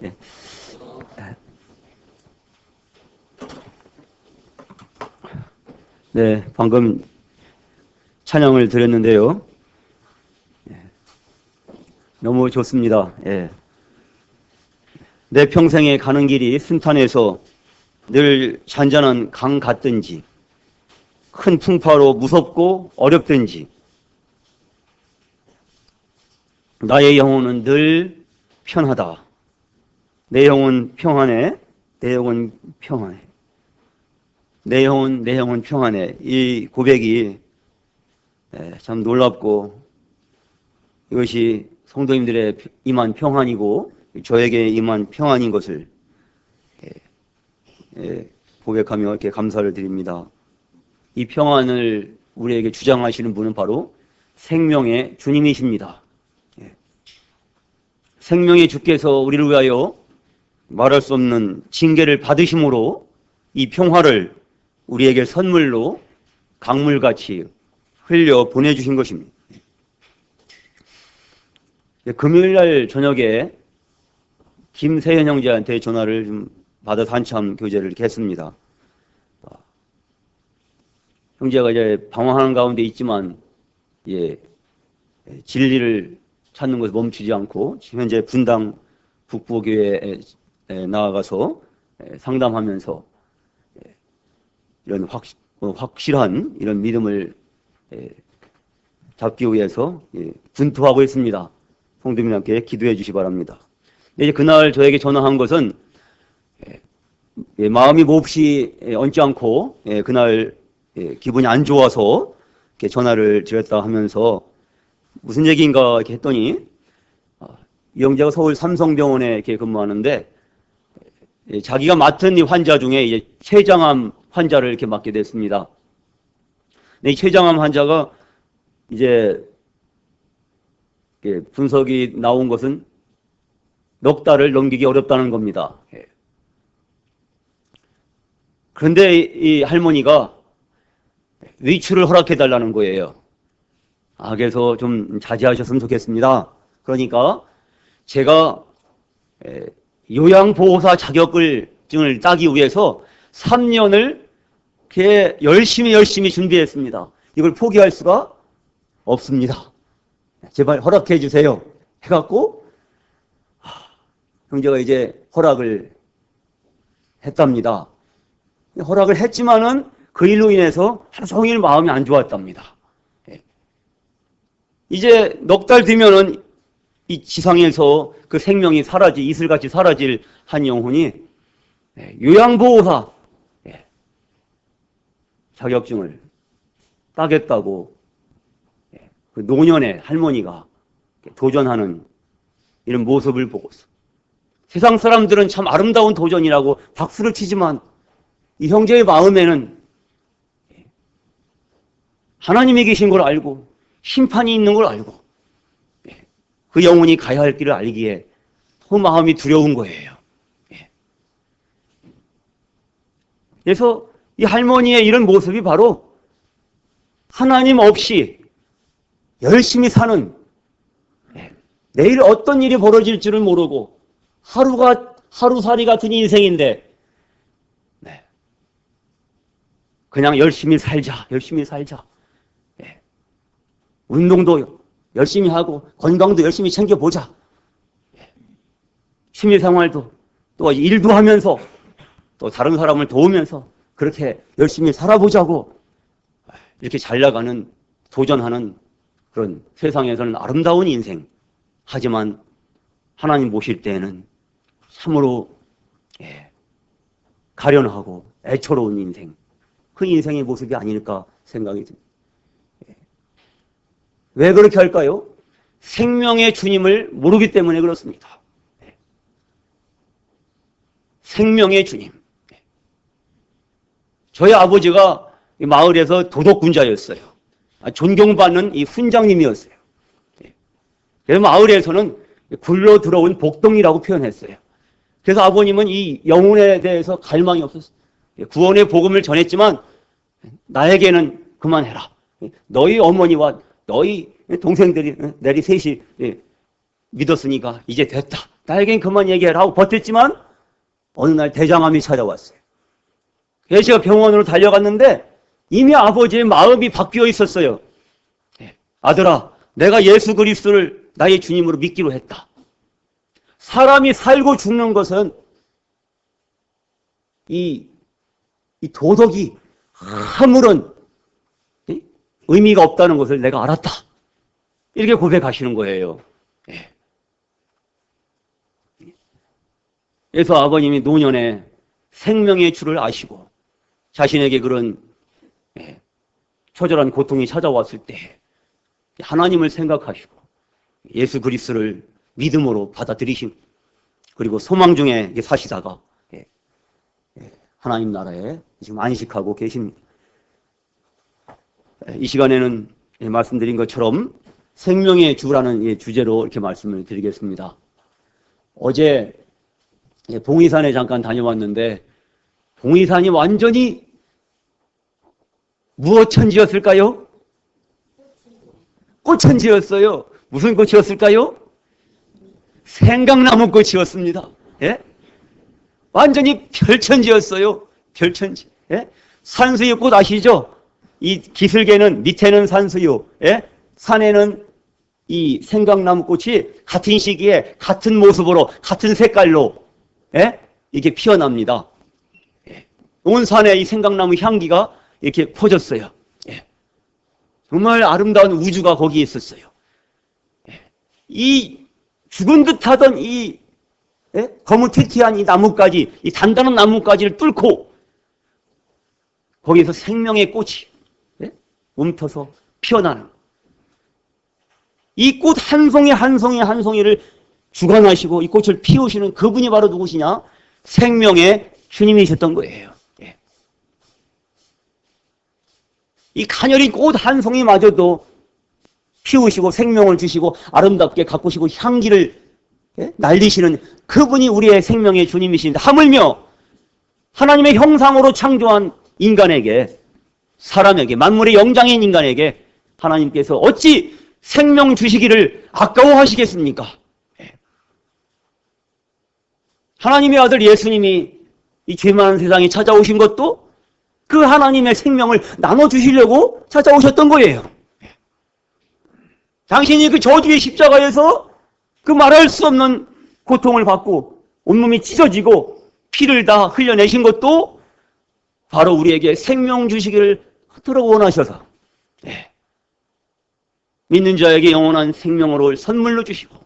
예. 네, 방금 찬양을 드렸는데요. 너무 좋습니다. 예. 내 평생에 가는 길이 순탄해서 늘 잔잔한 강 같든지 큰 풍파로 무섭고 어렵든지 나의 영혼은 늘 편하다. 내 영혼 평안해. 내 영혼 평안해. 내 영혼 평안해. 이 고백이 참 놀랍고 이것이 성도님들의 임한 평안이고 저에게 임한 평안인 것을 고백하며 이렇게 감사를 드립니다. 이 평안을 우리에게 주장하시는 분은 바로 생명의 주님이십니다. 생명의 주께서 우리를 위하여 말할 수 없는 징계를 받으심으로 이 평화를 우리에게 선물로 강물같이 흘려 보내주신 것입니다. 금요일날 저녁에 김세현 형제한테 전화를 좀 받아서 한참 교제를 이렇게 했습니다. 형제가 이제 방황하는 가운데 있지만 진리를 찾는 것을 멈추지 않고 현재 분당 북부교회에 나아가서 상담하면서 이런 확실한 이런 믿음을 잡기 위해서 분투하고 있습니다. 성도님들께 기도해 주시기 바랍니다. 이제 그날 저에게 전화한 것은 마음이 몹시 얹지 않고 그날 기분이 안 좋아서 이렇게 전화를 드렸다 하면서 무슨 얘기인가 이렇게 했더니 이 형제가 서울 삼성병원에 이렇게 근무하는데 자기가 맡은 이 환자 중에 이제 췌장암 환자를 이렇게 맡게 됐습니다. 이 췌장암 환자가 이제 분석이 나온 것은 넉 달을 넘기기 어렵다는 겁니다. 그런데 이 할머니가 위추를 허락해 달라는 거예요. 그래서 좀 자제하셨으면 좋겠습니다. 그러니까 제가 요양보호사 자격증을 따기 위해서 3년을 이렇게 열심히 준비했습니다. 이걸 포기할 수가 없습니다. 제발 허락해 주세요. 해갖고 형제가 이제 허락을 했답니다. 허락을 했지만은 그 일로 인해서 하루 종일 마음이 안 좋았답니다. 이제 넉 달 뒤면은 이 지상에서 그 생명이 이슬같이 사라질 한 영혼이 요양보호사 자격증을 따겠다고 그 노년의 할머니가 도전하는 이런 모습을 보고서 세상 사람들은 참 아름다운 도전이라고 박수를 치지만 이 형제의 마음에는 하나님이 계신 걸 알고 심판이 있는 걸 알고 그 영혼이 가야 할 길을 알기에 그 마음이 두려운 거예요. 그래서 이 할머니의 이런 모습이 바로 하나님 없이 열심히 사는 내일 어떤 일이 벌어질 줄을 모르고 하루살이 같은 인생인데 그냥 열심히 살자. 운동도 열심히 하고 건강도 열심히 챙겨보자. 취미생활도 또 일도 하면서 또 다른 사람을 도우면서 그렇게 열심히 살아보자고 이렇게 잘 나가는 도전하는 그런 세상에서는 아름다운 인생. 하지만 하나님 보실 때에는 참으로 가련하고 애처로운 인생. 그 인생의 모습이 아닐까 생각이 듭니다. 왜 그렇게 할까요? 생명의 주님을 모르기 때문에 그렇습니다. 생명의 주님. 저희 아버지가 이 마을에서 도덕군자였어요. 존경받는 이 훈장님이었어요. 그래서 마을에서는 굴러 들어온 복덩이라고 표현했어요. 그래서 아버님은 이 영혼에 대해서 갈망이 없었어요. 구원의 복음을 전했지만 나에게는 그만해라. 너희 어머니와 너희 동생들이 내리 셋이 믿었으니까 이제 됐다. 나에겐 그만 얘기해라 하고 버텼지만 어느 날 대장암이 찾아왔어요. 그래서 제가 병원으로 달려갔는데 이미 아버지의 마음이 바뀌어 있었어요. 아들아, 내가 예수 그리스도를 나의 주님으로 믿기로 했다. 사람이 살고 죽는 것은 이 도덕이 아무런 의미가 없다는 것을 내가 알았다. 이렇게 고백하시는 거예요. 그래서 아버님이 노년에 생명의 주를 아시고 자신에게 그런 처절한 고통이 찾아왔을 때 하나님을 생각하시고 예수 그리스도를 믿음으로 받아들이신, 그리고 소망 중에 사시다가 하나님 나라에 지금 안식하고 계십니다. 이 시간에는 말씀드린 것처럼 생명의 주라는 주제로 이렇게 말씀을 드리겠습니다. 어제 봉의산에 잠깐 다녀왔는데 봉의산이 완전히 무엇천지였을까요? 꽃천지였어요. 무슨 꽃이었을까요? 생강나무 꽃이었습니다. 예? 완전히 별천지였어요. 별천지. 예? 산수유 꽃 아시죠? 이 기슭에는 밑에는 산수유, 예? 산에는 이 생강나무 꽃이 같은 시기에 같은 모습으로 같은 색깔로 이렇게 피어납니다. 온 산에 이 생강나무 향기가 이렇게 퍼졌어요. 정말 아름다운 우주가 거기에 있었어요. 이 죽은 듯하던 이 거무튀튀한 이 나뭇가지, 이 단단한 나뭇가지를 뚫고 거기에서 생명의 꽃이 움터서 피어나는, 이 꽃 한 송이 한 송이 한 송이를 주관하시고 이 꽃을 피우시는 그분이 바로 누구시냐? 생명의 주님이셨던 거예요. 이 가녀린 꽃 한 송이마저도 피우시고 생명을 주시고 아름답게 가꾸시고 향기를 날리시는 그분이 우리의 생명의 주님이신데, 하물며 하나님의 형상으로 창조한 인간에게, 사람에게, 만물의 영장인 인간에게 하나님께서 어찌 생명 주시기를 아까워하시겠습니까? 하나님의 아들 예수님이 이 죄 많은 세상에 찾아오신 것도 그 하나님의 생명을 나눠주시려고 찾아오셨던 거예요. 당신이 그 저주의 십자가에서 그 말할 수 없는 고통을 받고 온몸이 찢어지고 피를 다 흘려내신 것도 바로 우리에게 생명 주시기를 그토록 원하셔서 믿는 자에게 영원한 생명을 선물로 주시고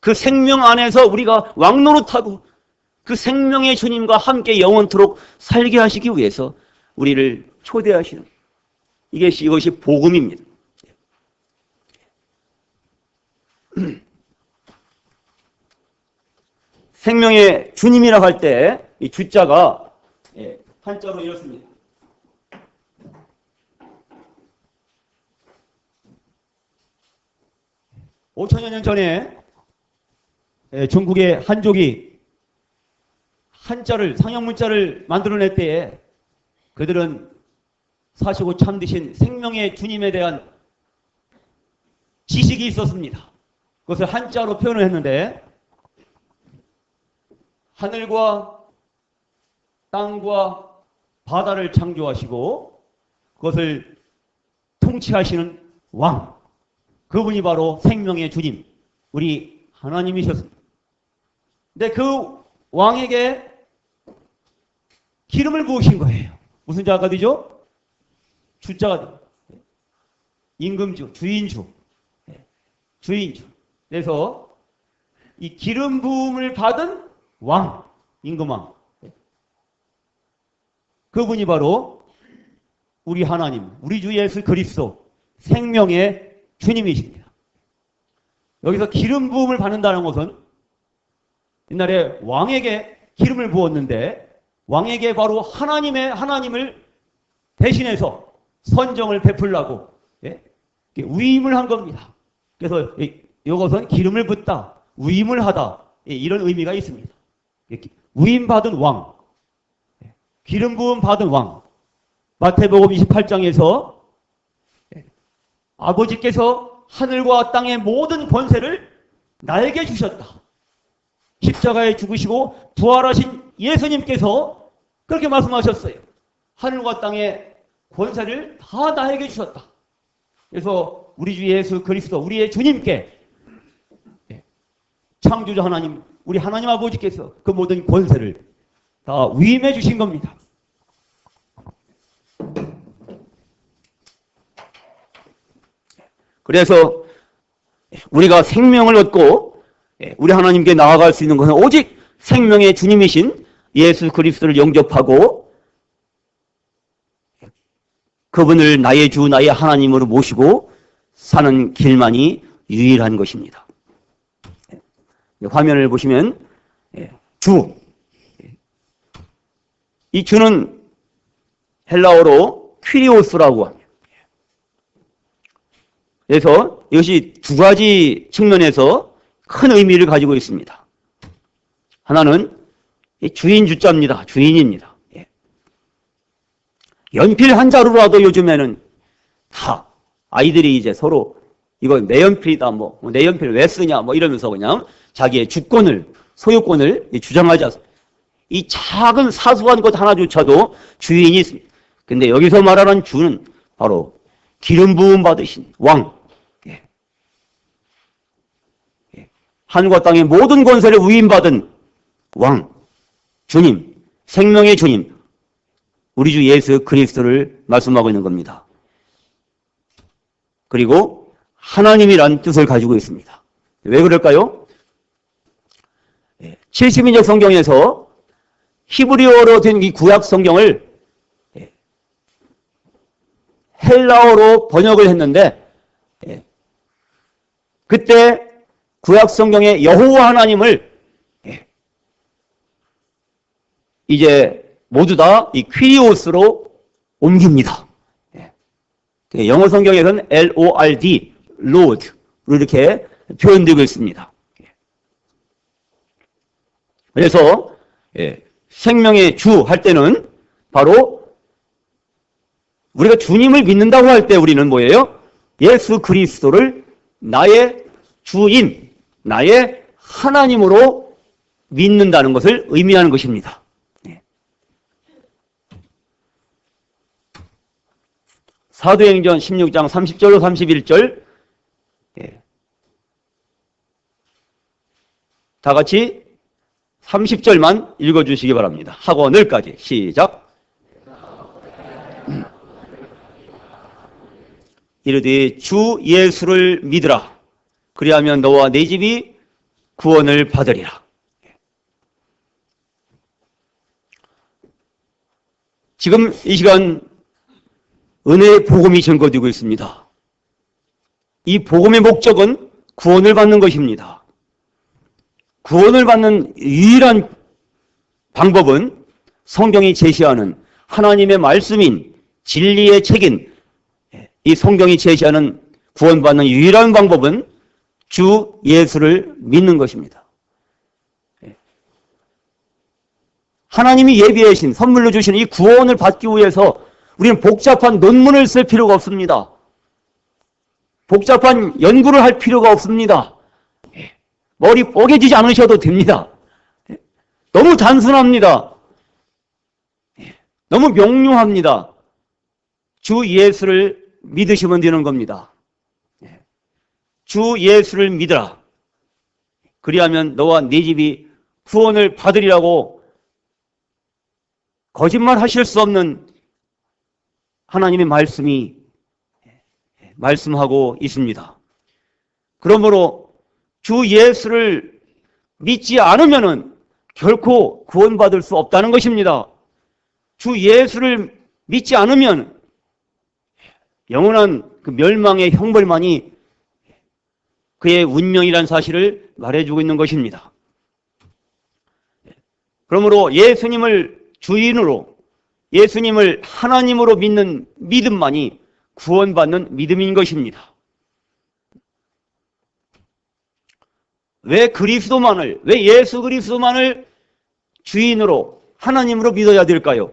그 생명 안에서 우리가 왕노릇하고 그 생명의 주님과 함께 영원토록 살게 하시기 위해서 우리를 초대하시는, 이것이 복음입니다. 생명의 주님이라고 할 때 이 주자가 한자로 이렇습니다. (5천여 년) 전에 중국의 한족이 한자를, 상형문자를 만들어낼 때에 그들은 사시고 참되신 생명의 주님에 대한 지식이 있었습니다. 그것을 한자로 표현을 했는데, 하늘과 땅과 바다를 창조하시고 그것을 통치하시는 왕, 그분이 바로 생명의 주님, 우리 하나님이셨습니다. 근데 그 왕에게 기름을 부으신 거예요. 무슨 자가 되죠? 주자가 되죠. 임금주, 주인주. 주인주. 그래서 이 기름 부음을 받은 왕, 임금왕. 그분이 바로 우리 하나님, 우리 주 예수 그리스도, 생명의 주님이십니다. 여기서 기름 부음을 받는다는 것은 옛날에 왕에게 기름을 부었는데 왕에게 바로 하나님을 대신해서 선정을 베풀라고 위임을 한 겁니다. 그래서 이것은 기름을 붓다, 위임을 하다, 이런 의미가 있습니다. 위임 받은 왕, 기름 부음 받은 왕. 마태복음 28장에서 아버지께서 하늘과 땅의 모든 권세를 나에게 주셨다. 십자가에 죽으시고 부활하신 예수님께서 그렇게 말씀하셨어요. 하늘과 땅의 권세를 다 나에게 주셨다. 그래서 우리 주 예수 그리스도, 우리의 주님께 창조주 하나님, 우리 하나님 아버지께서 그 모든 권세를 다 위임해 주신 겁니다. 그래서 우리가 생명을 얻고 우리 하나님께 나아갈 수 있는 것은 오직 생명의 주님이신 예수 그리스도를 영접하고 그분을 나의 주, 나의 하나님으로 모시고 사는 길만이 유일한 것입니다. 화면을 보시면 주, 이 주는 헬라어로 퀴리오스라고 합니다. 그래서 이것이 두 가지 측면에서 큰 의미를 가지고 있습니다. 하나는 주인 주자입니다. 주인입니다. 연필 한 자루라도 요즘에는 다 아이들이 이제 서로 이거 내 연필이다, 뭐 내 연필 왜 쓰냐, 뭐 이러면서 그냥 자기의 주권을, 소유권을 주장하지 않습니다. 이 작은 사소한 것 하나조차도 주인이 있습니다. 근데 여기서 말하는 주는 바로 기름 부음 받으신 왕, 하늘과 땅의 모든 권세를 위임받은 왕, 주님, 생명의 주님, 우리 주 예수 그리스도를 말씀하고 있는 겁니다. 그리고 하나님이란 뜻을 가지고 있습니다. 왜 그럴까요? 70인역 성경에서 히브리어로 된 이 구약 성경을 헬라어로 번역을 했는데 그때 구약 성경의 여호와 하나님을 이제 모두 다 이 퀴리오스로 옮깁니다. 영어 성경에서는 Lord, Lord로 이렇게 표현되고 있습니다. 그래서 생명의 주 할 때는 바로 우리가 주님을 믿는다고 할 때 우리는 뭐예요? 예수 그리스도를 나의 주인, 나의 하나님으로 믿는다는 것을 의미하는 것입니다. 사도행전 16장 30절로 31절 다 같이 30절만 읽어주시기 바랍니다. 학원을까지 시작. 이르되 주 예수를 믿으라. 그리하면 너와 네 집이 구원을 받으리라. 지금 이 시간 은혜의 복음이 전거되고 있습니다. 이 복음의 목적은 구원을 받는 것입니다. 구원을 받는 유일한 방법은 성경이 제시하는 하나님의 말씀인 진리의 책인 이 성경이 제시하는 구원받는 유일한 방법은 주 예수를 믿는 것입니다. 하나님이 예비하신 선물로 주신 이 구원을 받기 위해서 우리는 복잡한 논문을 쓸 필요가 없습니다. 복잡한 연구를 할 필요가 없습니다. 머리 뽀개지지 않으셔도 됩니다. 너무 단순합니다. 너무 명료합니다. 주 예수를 믿으시면 되는 겁니다. 주 예수를 믿으라. 그리하면 너와 네 집이 구원을 받으리라고 거짓말 하실 수 없는 하나님의 말씀이 말씀하고 있습니다. 그러므로 주 예수를 믿지 않으면은 결코 구원받을 수 없다는 것입니다. 주 예수를 믿지 않으면 영원한 그 멸망의 형벌만이 그의 운명이라는 사실을 말해주고 있는 것입니다. 그러므로 예수님을 주인으로, 예수님을 하나님으로 믿는 믿음만이 구원받는 믿음인 것입니다. 왜 그리스도만을, 왜 예수 그리스도만을 주인으로, 하나님으로 믿어야 될까요?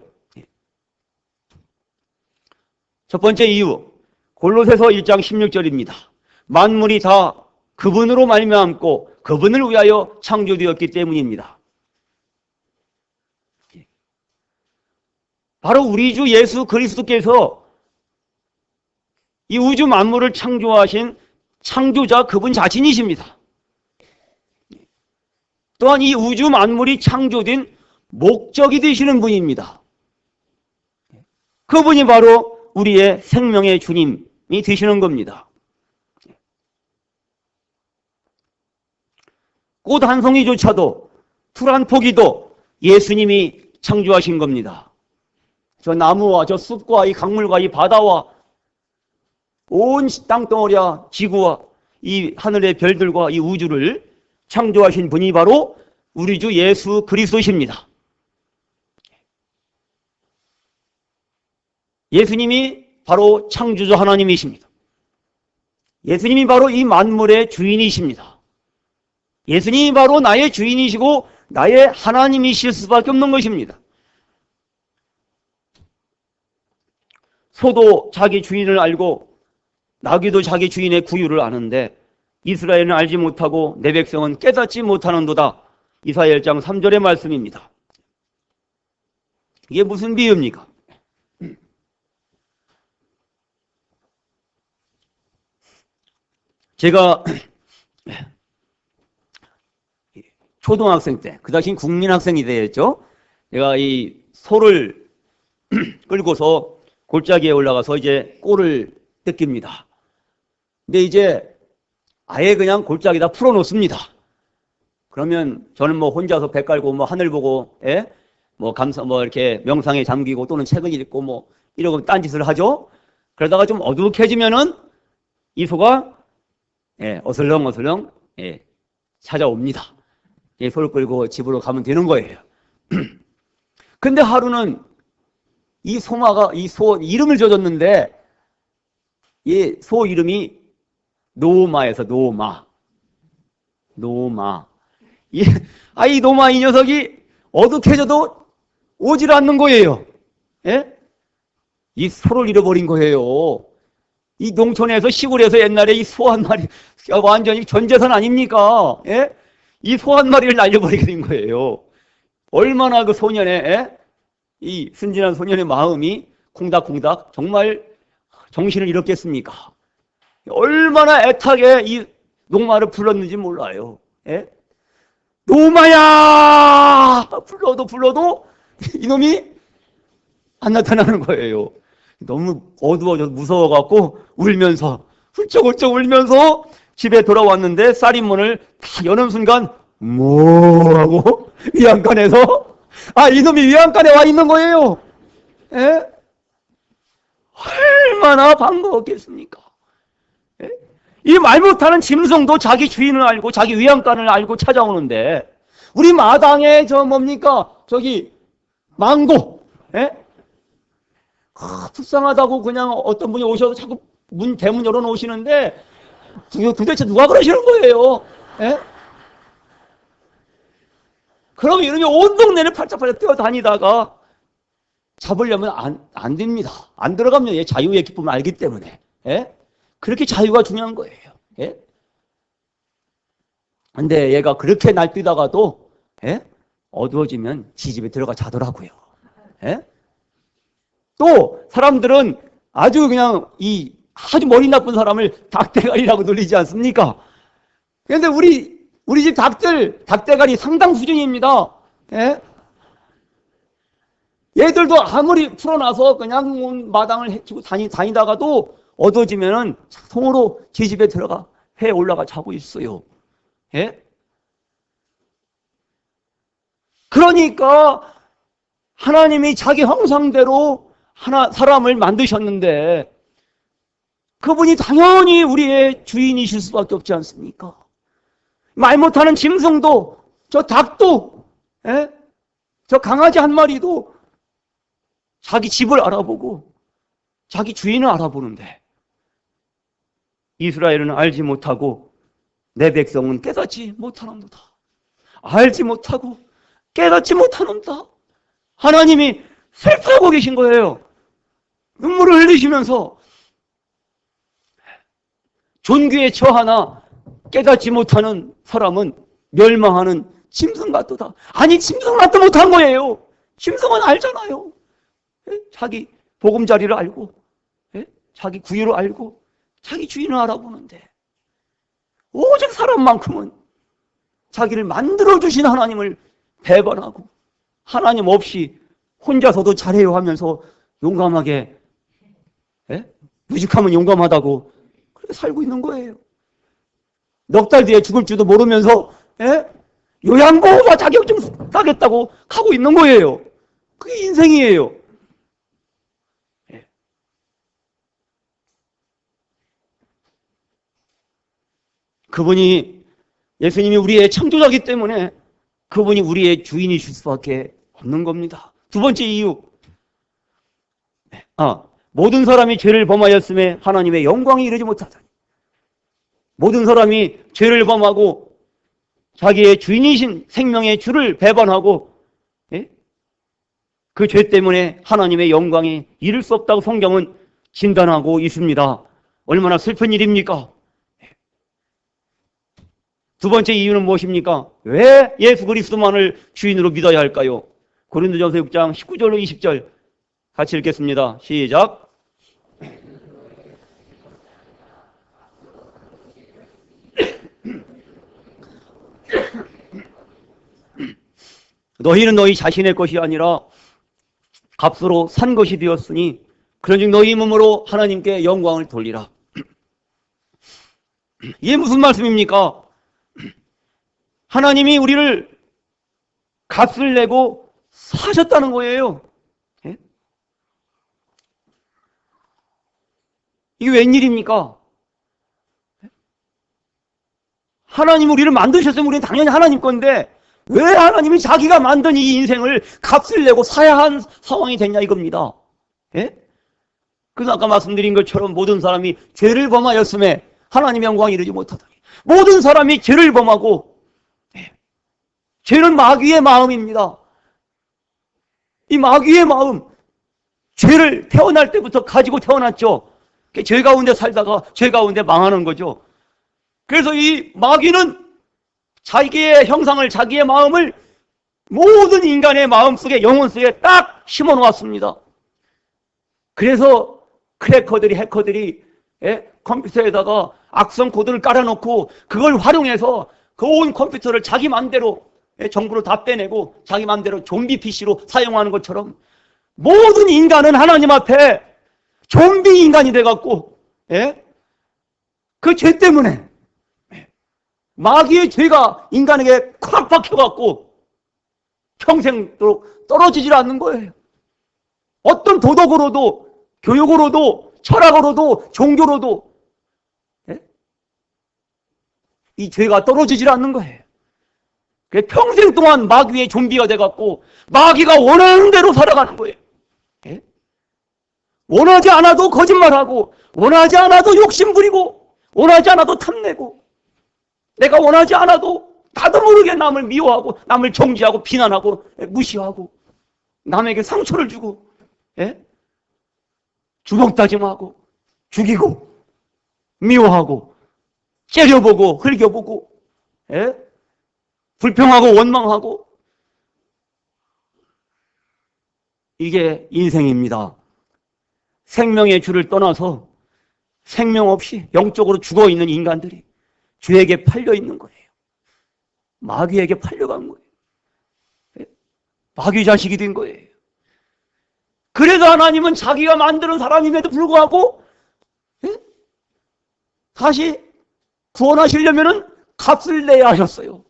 첫 번째 이유, 골로새서 1장 16절입니다. 만물이 다 그분으로 말미암고 그분을 위하여 창조되었기 때문입니다. 바로 우리 주 예수 그리스도께서 이 우주 만물을 창조하신 창조자 그분 자신이십니다. 또한 이 우주 만물이 창조된 목적이 되시는 분입니다. 그분이 바로 우리의 생명의 주님이 되시는 겁니다. 꽃 한 송이조차도, 풀 한 포기도 예수님이 창조하신 겁니다. 저 나무와 저 숲과 이 강물과 이 바다와 온 땅덩어리와 지구와 이 하늘의 별들과 이 우주를 창조하신 분이 바로 우리 주 예수 그리스도십니다. 예수님이 바로 창조주 하나님이십니다. 예수님이 바로 이 만물의 주인이십니다. 예수님이 바로 나의 주인이시고 나의 하나님이실 수밖에 없는 것입니다. 소도 자기 주인을 알고 나귀도 자기 주인의 구유를 아는데 이스라엘은 알지 못하고 내 백성은 깨닫지 못하는도다. 이사야 1장 3절의 말씀입니다. 이게 무슨 비유입니까? 제가 초등학생 때, 그 당시 국민학생이 되었죠. 제가 이 소를 끌고서 골짜기에 올라가서 이제 꼴을 뜯깁니다. 근데 이제 아예 그냥 골짜기다 풀어놓습니다. 그러면 저는 뭐 혼자서 배 깔고 뭐 하늘 보고, 뭐 이렇게 명상에 잠기고 또는 책을 읽고 뭐 이러고 딴짓을 하죠. 그러다가 좀 어둑해지면은 이 소가 어슬렁어슬렁 찾아옵니다. 소를 끌고 집으로 가면 되는 거예요. 근데 하루는 이 소마가 이 소 이름을 줘줬는데 이 소 이름이 노마에서 노마. 이 노마 이 녀석이 어둑해져도 오질 않는 거예요. 이 소를 잃어버린 거예요. 이 농촌에서 시골에서 옛날에 이 소 한 마리 완전히 전재산 아닙니까? 이 소 한 마리를 날려버리게 된 거예요. 얼마나 그 소년의 이 순진한 소년의 마음이 콩닥콩닥 정말 정신을 잃었겠습니까? 얼마나 애타게 이 노마를 불렀는지 몰라요. 노마야! 불러도 이놈이 안 나타나는 거예요. 너무 어두워져서 무서워갖고 울면서 훌쩍훌쩍 울면서 집에 돌아왔는데 쌀인문을 다 여는 순간 뭐 하고 위안간에서 이놈이 위안간에 와 있는 거예요. 얼마나 반가웠겠습니까? 이 말 못하는 짐승도 자기 주인을 알고 자기 위안간을 알고 찾아오는데 우리 마당에 저기 망고 불쌍하다고 그냥 어떤 분이 오셔서 자꾸 대문 열어놓으시는데 도대체 누가 그러시는 거예요? 그럼 이놈이 온 동네를 팔짝팔짝 뛰어다니다가 잡으려면 안 됩니다. 안 들어가면 얘 자유의 기쁨을 알기 때문에. 그렇게 자유가 중요한 거예요. 근데 얘가 그렇게 날뛰다가도 어두워지면 지 집에 들어가 자더라고요. 또 사람들은 아주 그냥 아주 머리 나쁜 사람을 닭대가리라고 놀리지 않습니까? 그런데 우리 집 닭대가리 상당 수준입니다. 얘들도 아무리 풀어놔서 그냥 마당을 헤치고 다니다가도 어두워지면은 자동으로 지 집에 들어가 해 올라가 자고 있어요. 그러니까 하나님이 자기 형상대로 사람을 만드셨는데 그분이 당연히 우리의 주인이실 수밖에 없지 않습니까? 말 못하는 짐승도, 저 닭도, 저 강아지 한 마리도 자기 집을 알아보고 자기 주인을 알아보는데 이스라엘은 알지 못하고 내 백성은 깨닫지 못하는도다. 알지 못하고 깨닫지 못하는도다. 하나님이 슬퍼하고 계신 거예요. 눈물을 흘리시면서 존귀에 처하나 깨닫지 못하는 사람은 멸망하는 짐승 같도다. 아니, 짐승 같도 못한 거예요. 짐승은 알잖아요. 예? 자기 보금자리를 알고, 예? 자기 구유를 알고, 자기 주인을 알아보는데, 오직 사람만큼은 자기를 만들어주신 하나님을 배반하고, 하나님 없이 혼자서도 잘해요 하면서 용감하게, 예? 무식하면 용감하다고 그렇게 살고 있는 거예요. 넉 달 뒤에 죽을 줄도 모르면서, 예? 요양보호사 자격증 따겠다고 하고 있는 거예요. 그게 인생이에요. 예. 그분이, 예수님이 우리의 창조자이기 때문에 그분이 우리의 주인이실 수밖에 없는 겁니다. 두 번째 이유, 모든 사람이 죄를 범하였음에 하나님의 영광이 이르지 못하다니. 모든 사람이 죄를 범하고 자기의 주인이신 생명의 주를 배반하고, 예? 그 죄 때문에 하나님의 영광이 이룰 수 없다고 성경은 진단하고 있습니다. 얼마나 슬픈 일입니까? 두 번째 이유는 무엇입니까? 왜 예수 그리스도만을 주인으로 믿어야 할까요? 고린도전서 6장 19절로 20절 같이 읽겠습니다. 시작. 너희는 너희 자신의 것이 아니라 값으로 산 것이 되었으니 그런즉 너희 몸으로 하나님께 영광을 돌리라. 이게 무슨 말씀입니까? 하나님이 우리를 값을 내고 사셨다는 거예요. 예? 이게 웬일입니까? 하나님 우리를 만드셨으면 우리는 당연히 하나님 건데 왜 하나님이 자기가 만든 이 인생을 값을 내고 사야 한 상황이 됐냐 이겁니다. 예? 그래서 아까 말씀드린 것처럼 모든 사람이 죄를 범하였음에 하나님의 영광이 이르지 못하더니 모든 사람이 죄를 범하고, 예. 죄는 마귀의 마음입니다. 이 마귀의 마음, 죄를 태어날 때부터 가지고 태어났죠. 죄 가운데 살다가 죄 가운데 망하는 거죠. 그래서 이 마귀는 자기의 형상을, 자기의 마음을 모든 인간의 마음 속에, 영혼 속에 딱 심어 놓았습니다. 그래서 크래커들이, 해커들이, 예? 컴퓨터에다가 악성 코드를 깔아놓고 그걸 활용해서 그 온 컴퓨터를 자기 맘대로, 예? 정보를 다 빼내고 자기 맘대로 좀비 PC로 사용하는 것처럼 모든 인간은 하나님 앞에 좀비 인간이 돼갖고, 예? 그 죄 때문에 마귀의 죄가 인간에게 콱 박혀갖고 평생도록 떨어지질 않는 거예요. 어떤 도덕으로도, 교육으로도, 철학으로도, 종교로도, 예? 이 죄가 떨어지질 않는 거예요. 평생 동안 마귀의 좀비가 돼갖고 마귀가 원하는 대로 살아가는 거예요. 예? 원하지 않아도 거짓말하고, 원하지 않아도 욕심부리고, 원하지 않아도 탐내고, 내가 원하지 않아도 나도 모르게 남을 미워하고, 남을 정죄하고, 비난하고, 무시하고, 남에게 상처를 주고, 예? 주먹다짐하고, 죽이고, 미워하고, 째려보고, 흘겨보고, 예? 불평하고, 원망하고, 이게 인생입니다. 생명의 주를 떠나서 생명 없이 영적으로 죽어있는 인간들이 죄에게 팔려 있는 거예요. 마귀에게 팔려간 거예요. 마귀 자식이 된 거예요. 그래서 하나님은 자기가 만드는 사람임에도 불구하고 다시 구원하시려면 값을 내야 하셨어요.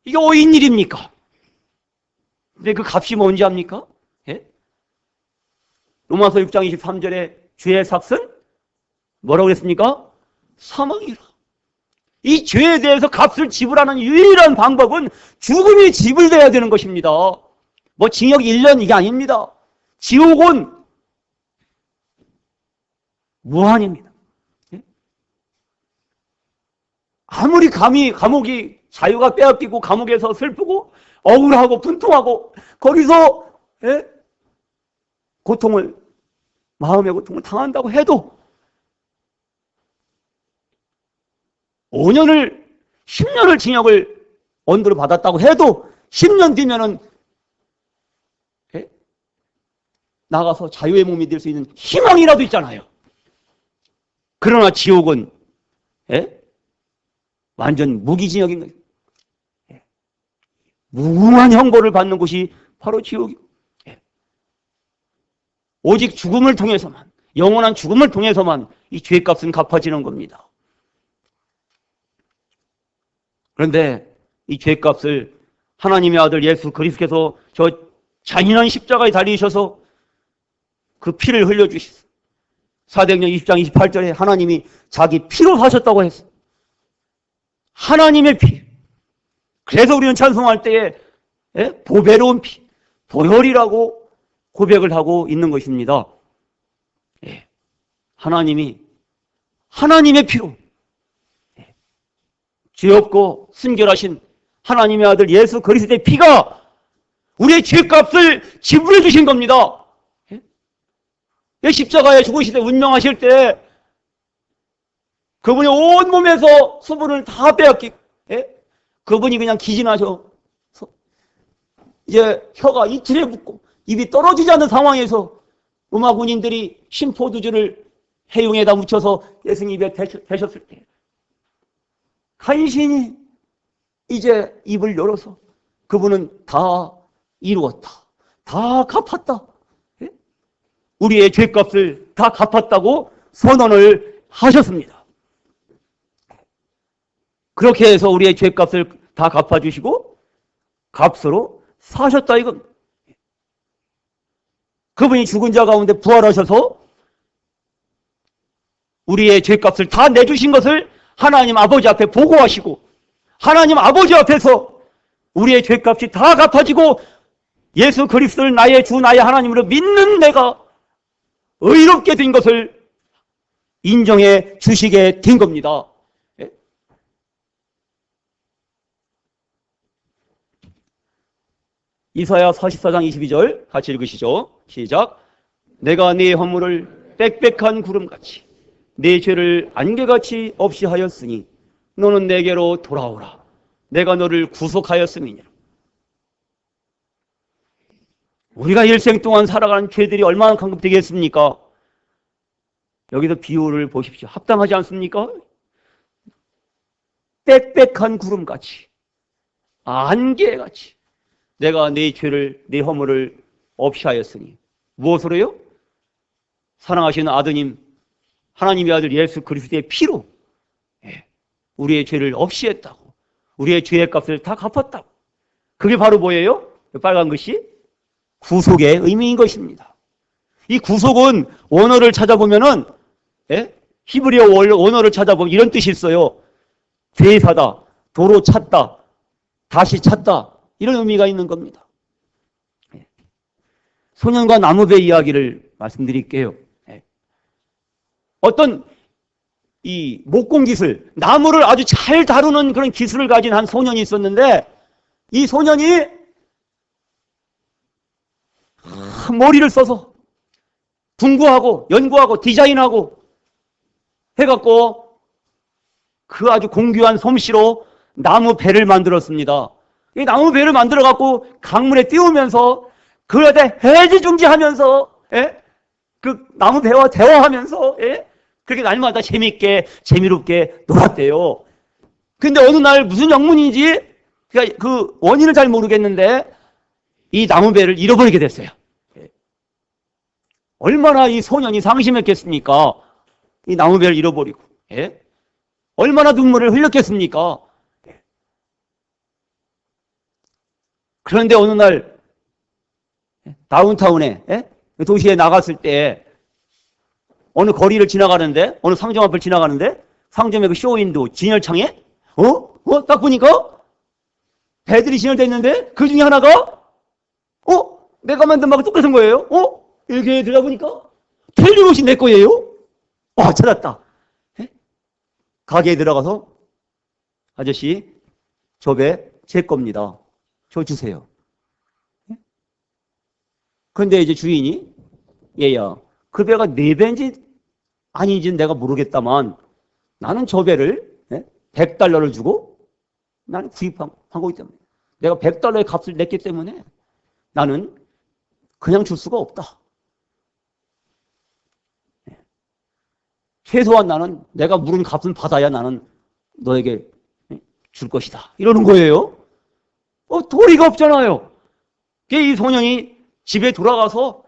이게 어인 일입니까? 근데 그 값이 뭔지 압니까? 로마서 6장 23절에 죄의 삭은 뭐라고 그랬습니까? 사망이라. 이 죄에 대해서 값을 지불하는 유일한 방법은 죽음이 지불돼야 되는 것입니다. 뭐 징역 1년 이게 아닙니다. 지옥은 무한입니다. 아무리 감옥이 자유가 빼앗기고 감옥에서 슬프고 억울하고 분통하고 거기서 마음의 고통을 당한다고 해도 5년을 10년을 징역을 언도를 받았다고 해도 10년 뒤면은 나가서 자유의 몸이 될 수 있는 희망이라도 있잖아요. 그러나 지옥은 완전 무기징역인 거예요. 무궁한 형벌을 받는 곳이 바로 지옥이고, 오직 죽음을 통해서만, 영원한 죽음을 통해서만 이 죄값은 갚아지는 겁니다. 그런데 이 죄값을 하나님의 아들 예수 그리스도께서 저 잔인한 십자가에 달리셔서 그 피를 흘려주셨어요. 사도행전 20장 28절에 하나님이 자기 피로 사셨다고 했어요. 하나님의 피. 그래서 우리는 찬송할 때에 보배로운 피, 보혈이라고 고백을 하고 있는 것입니다. 하나님이 하나님의 피로 죄 없고 순결하신 하나님의 아들 예수 그리스도의 피가 우리의 죄값을 지불해 주신 겁니다. 십자가에 죽으실 때, 운명하실 때 그분이 온몸에서 수분을 다 빼앗기고 그분이 그냥 기진하셔 이제 혀가 이틀에 붙고 입이 떨어지지 않는 상황에서 로마 군인들이 심포도주를 해용에다 묻혀서 예수님 입에 대셨을 때 간신히 이제 입을 열어서 그분은 다 이루었다, 다 갚았다, 우리의 죄값을 다 갚았다고 선언을 하셨습니다. 그렇게 해서 우리의 죄값을 다 갚아주시고 값으로 사셨다 이건. 그분이 죽은 자 가운데 부활하셔서 우리의 죄값을 다 내주신 것을 하나님 아버지 앞에 보고하시고 하나님 아버지 앞에서 우리의 죄값이 다 갚아지고 예수 그리스도를 나의 주 나의 하나님으로 믿는 내가 의롭게 된 것을 인정해 주시게 된 겁니다. 이사야 44장 22절 같이 읽으시죠. 시작. 내가 네 허물을 빽빽한 구름같이 네 죄를 안개같이 없이 하였으니 너는 내게로 돌아오라. 내가 너를 구속하였음이니라. 우리가 일생 동안 살아가는 죄들이 얼마나 간급되겠습니까? 여기서 비유를 보십시오. 합당하지 않습니까? 빽빽한 구름같이 안개같이 내가 네 죄를 네 허물을 없이 하였으니 무엇으로요? 사랑하시는 아드님 하나님의 아들 예수 그리스도의 피로 우리의 죄를 없이 했다고, 우리의 죄의 값을 다 갚았다고. 그게 바로 뭐예요? 빨간 것이 구속의 의미인 것입니다. 이 구속은 원어를 찾아보면은 히브리어 원어를 찾아보면 이런 뜻이 있어요. 되사다, 도로 찾다, 다시 찾다, 이런 의미가 있는 겁니다. 소년과 나무배 이야기를 말씀드릴게요. 어떤 이 목공 기술, 나무를 아주 잘 다루는 그런 기술을 가진 한 소년이 있었는데 이 소년이 머리를 써서 분구하고 연구하고 디자인하고 해갖고 그 아주 공규한 솜씨로 나무 배를 만들었습니다. 이 나무 배를 만들어갖고 강물에 띄우면서 그에다 해지중지하면서 그 나무 배와 대화하면서 그렇게 날마다 재미롭게 놀았대요. 근데 어느 날 무슨 영문인지 그러니까 그 원인을 잘 모르겠는데 이 나무 배를 잃어버리게 됐어요. 얼마나 이 소년이 상심했겠습니까? 이 나무 배를 잃어버리고 얼마나 눈물을 흘렸겠습니까? 그런데 어느 날 다운타운에 도시에 나갔을 때 어느 거리를 지나가는데 어느 상점 앞을 지나가는데 상점의 그 쇼윈도 진열창에 딱 보니까 배들이 진열되어 있는데 그 중에 하나가 내가 만든 막이 똑같은 거예요. 이렇게 들여다보니까 틀림없이 내 거예요. 찾았다. 가게에 들어가서 아저씨 저 배 제 겁니다. 저 주세요. 그런데 이제 주인이 얘야 그 배가 네 배인지 아닌지는 내가 모르겠다만 나는 저 배를 100달러를 주고 나는 구입한 거기 때문에, 내가 100달러의 값을 냈기 때문에 나는 그냥 줄 수가 없다. 최소한 나는 내가 물은 값은 받아야 나는 너에게 줄 것이다. 이러는 거예요. 도리가 없잖아요. 이 소년이 집에 돌아가서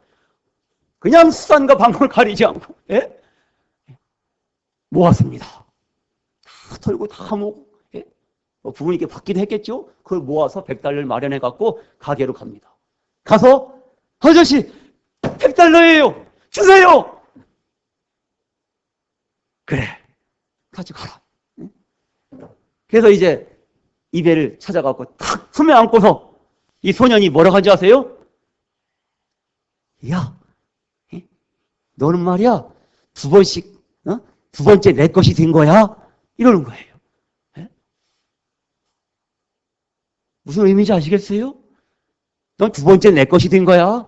그냥 수단과 방법을 가리지 않고 모았습니다. 다 털고 다 모으고 부모님께 받기도 했겠죠. 그걸 모아서 100달러를 마련해 갖고 가게로 갑니다. 가서 아저씨 100달러예요. 주세요. 그래, 가져가라. 그래서 이제 이배를 찾아가고 탁 품에 안고서 이 소년이 뭐라고 하는지 아세요? 야, 너는 말이야 두 번씩 두 번째 내 것이 된 거야. 이러는 거예요. 무슨 의미인지 아시겠어요? 넌 두 번째 내 것이 된 거야.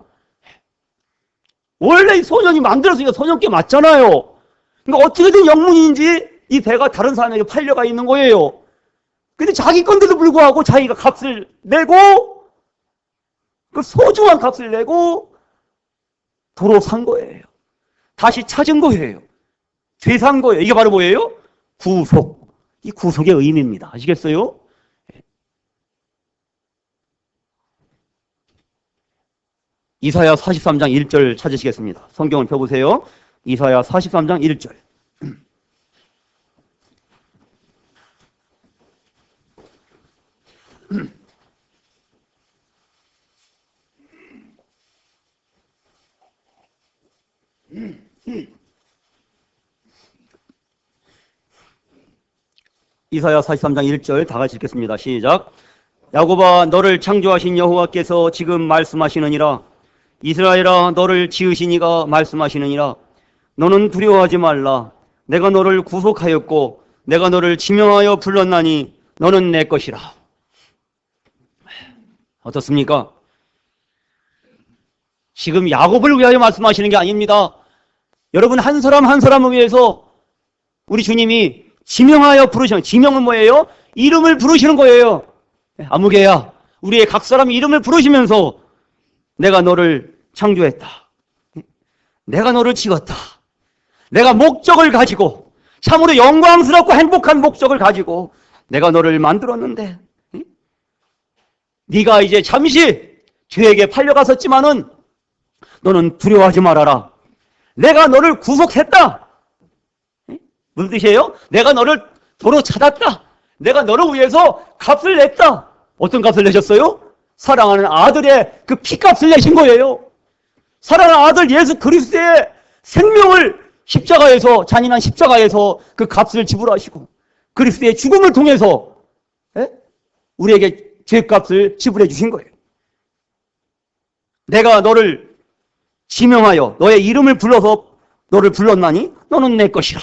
원래 이 소년이 만들었으니까 소년께 맞잖아요. 그러니까 어떻게든 영문인지 이 배가 다른 사람에게 팔려가 있는 거예요. 근데 자기 건데도 불구하고 자기가 값을 내고 그 소중한 값을 내고 도로 산 거예요. 다시 찾은 거예요. 되산 거예요. 이게 바로 뭐예요? 구속. 이 구속의 의미입니다. 아시겠어요? 이사야 43장 1절 찾으시겠습니다. 성경을 펴보세요. 이사야 43장 1절. 이사야 43장 1절 다 같이 읽겠습니다. 시작. 야곱아, 너를 창조하신 여호와께서 지금 말씀하시느니라. 이스라엘아, 너를 지으신 이가 말씀하시느니라. 너는 두려워하지 말라. 내가 너를 구속하였고 내가 너를 지명하여 불렀나니 너는 내 것이라. 어떻습니까? 지금 야곱을 위하여 말씀하시는 게 아닙니다. 여러분 한 사람 한 사람을 위해서 우리 주님이 지명하여 부르시는, 지명은 뭐예요? 이름을 부르시는 거예요. 아무개야, 우리의 각 사람 이름을 부르시면서 내가 너를 창조했다. 내가 너를 지었다. 내가 목적을 가지고, 참으로 영광스럽고 행복한 목적을 가지고 내가 너를 만들었는데 네가 이제 잠시 죄에게 팔려갔었지만은 너는 두려워하지 말아라. 내가 너를 구속했다. 무슨 뜻이에요? 내가 너를 도로 찾았다. 내가 너를 위해서 값을 냈다. 어떤 값을 내셨어요? 사랑하는 아들의 그 피값을 내신 거예요. 사랑하는 아들 예수 그리스도의 생명을 십자가에서, 잔인한 십자가에서 그 값을 지불하시고 그리스도의 죽음을 통해서 우리에게 죄값을 지불해 주신 거예요. 내가 너를 지명하여 너의 이름을 불러서 너를 불렀나니 너는 내 것이라.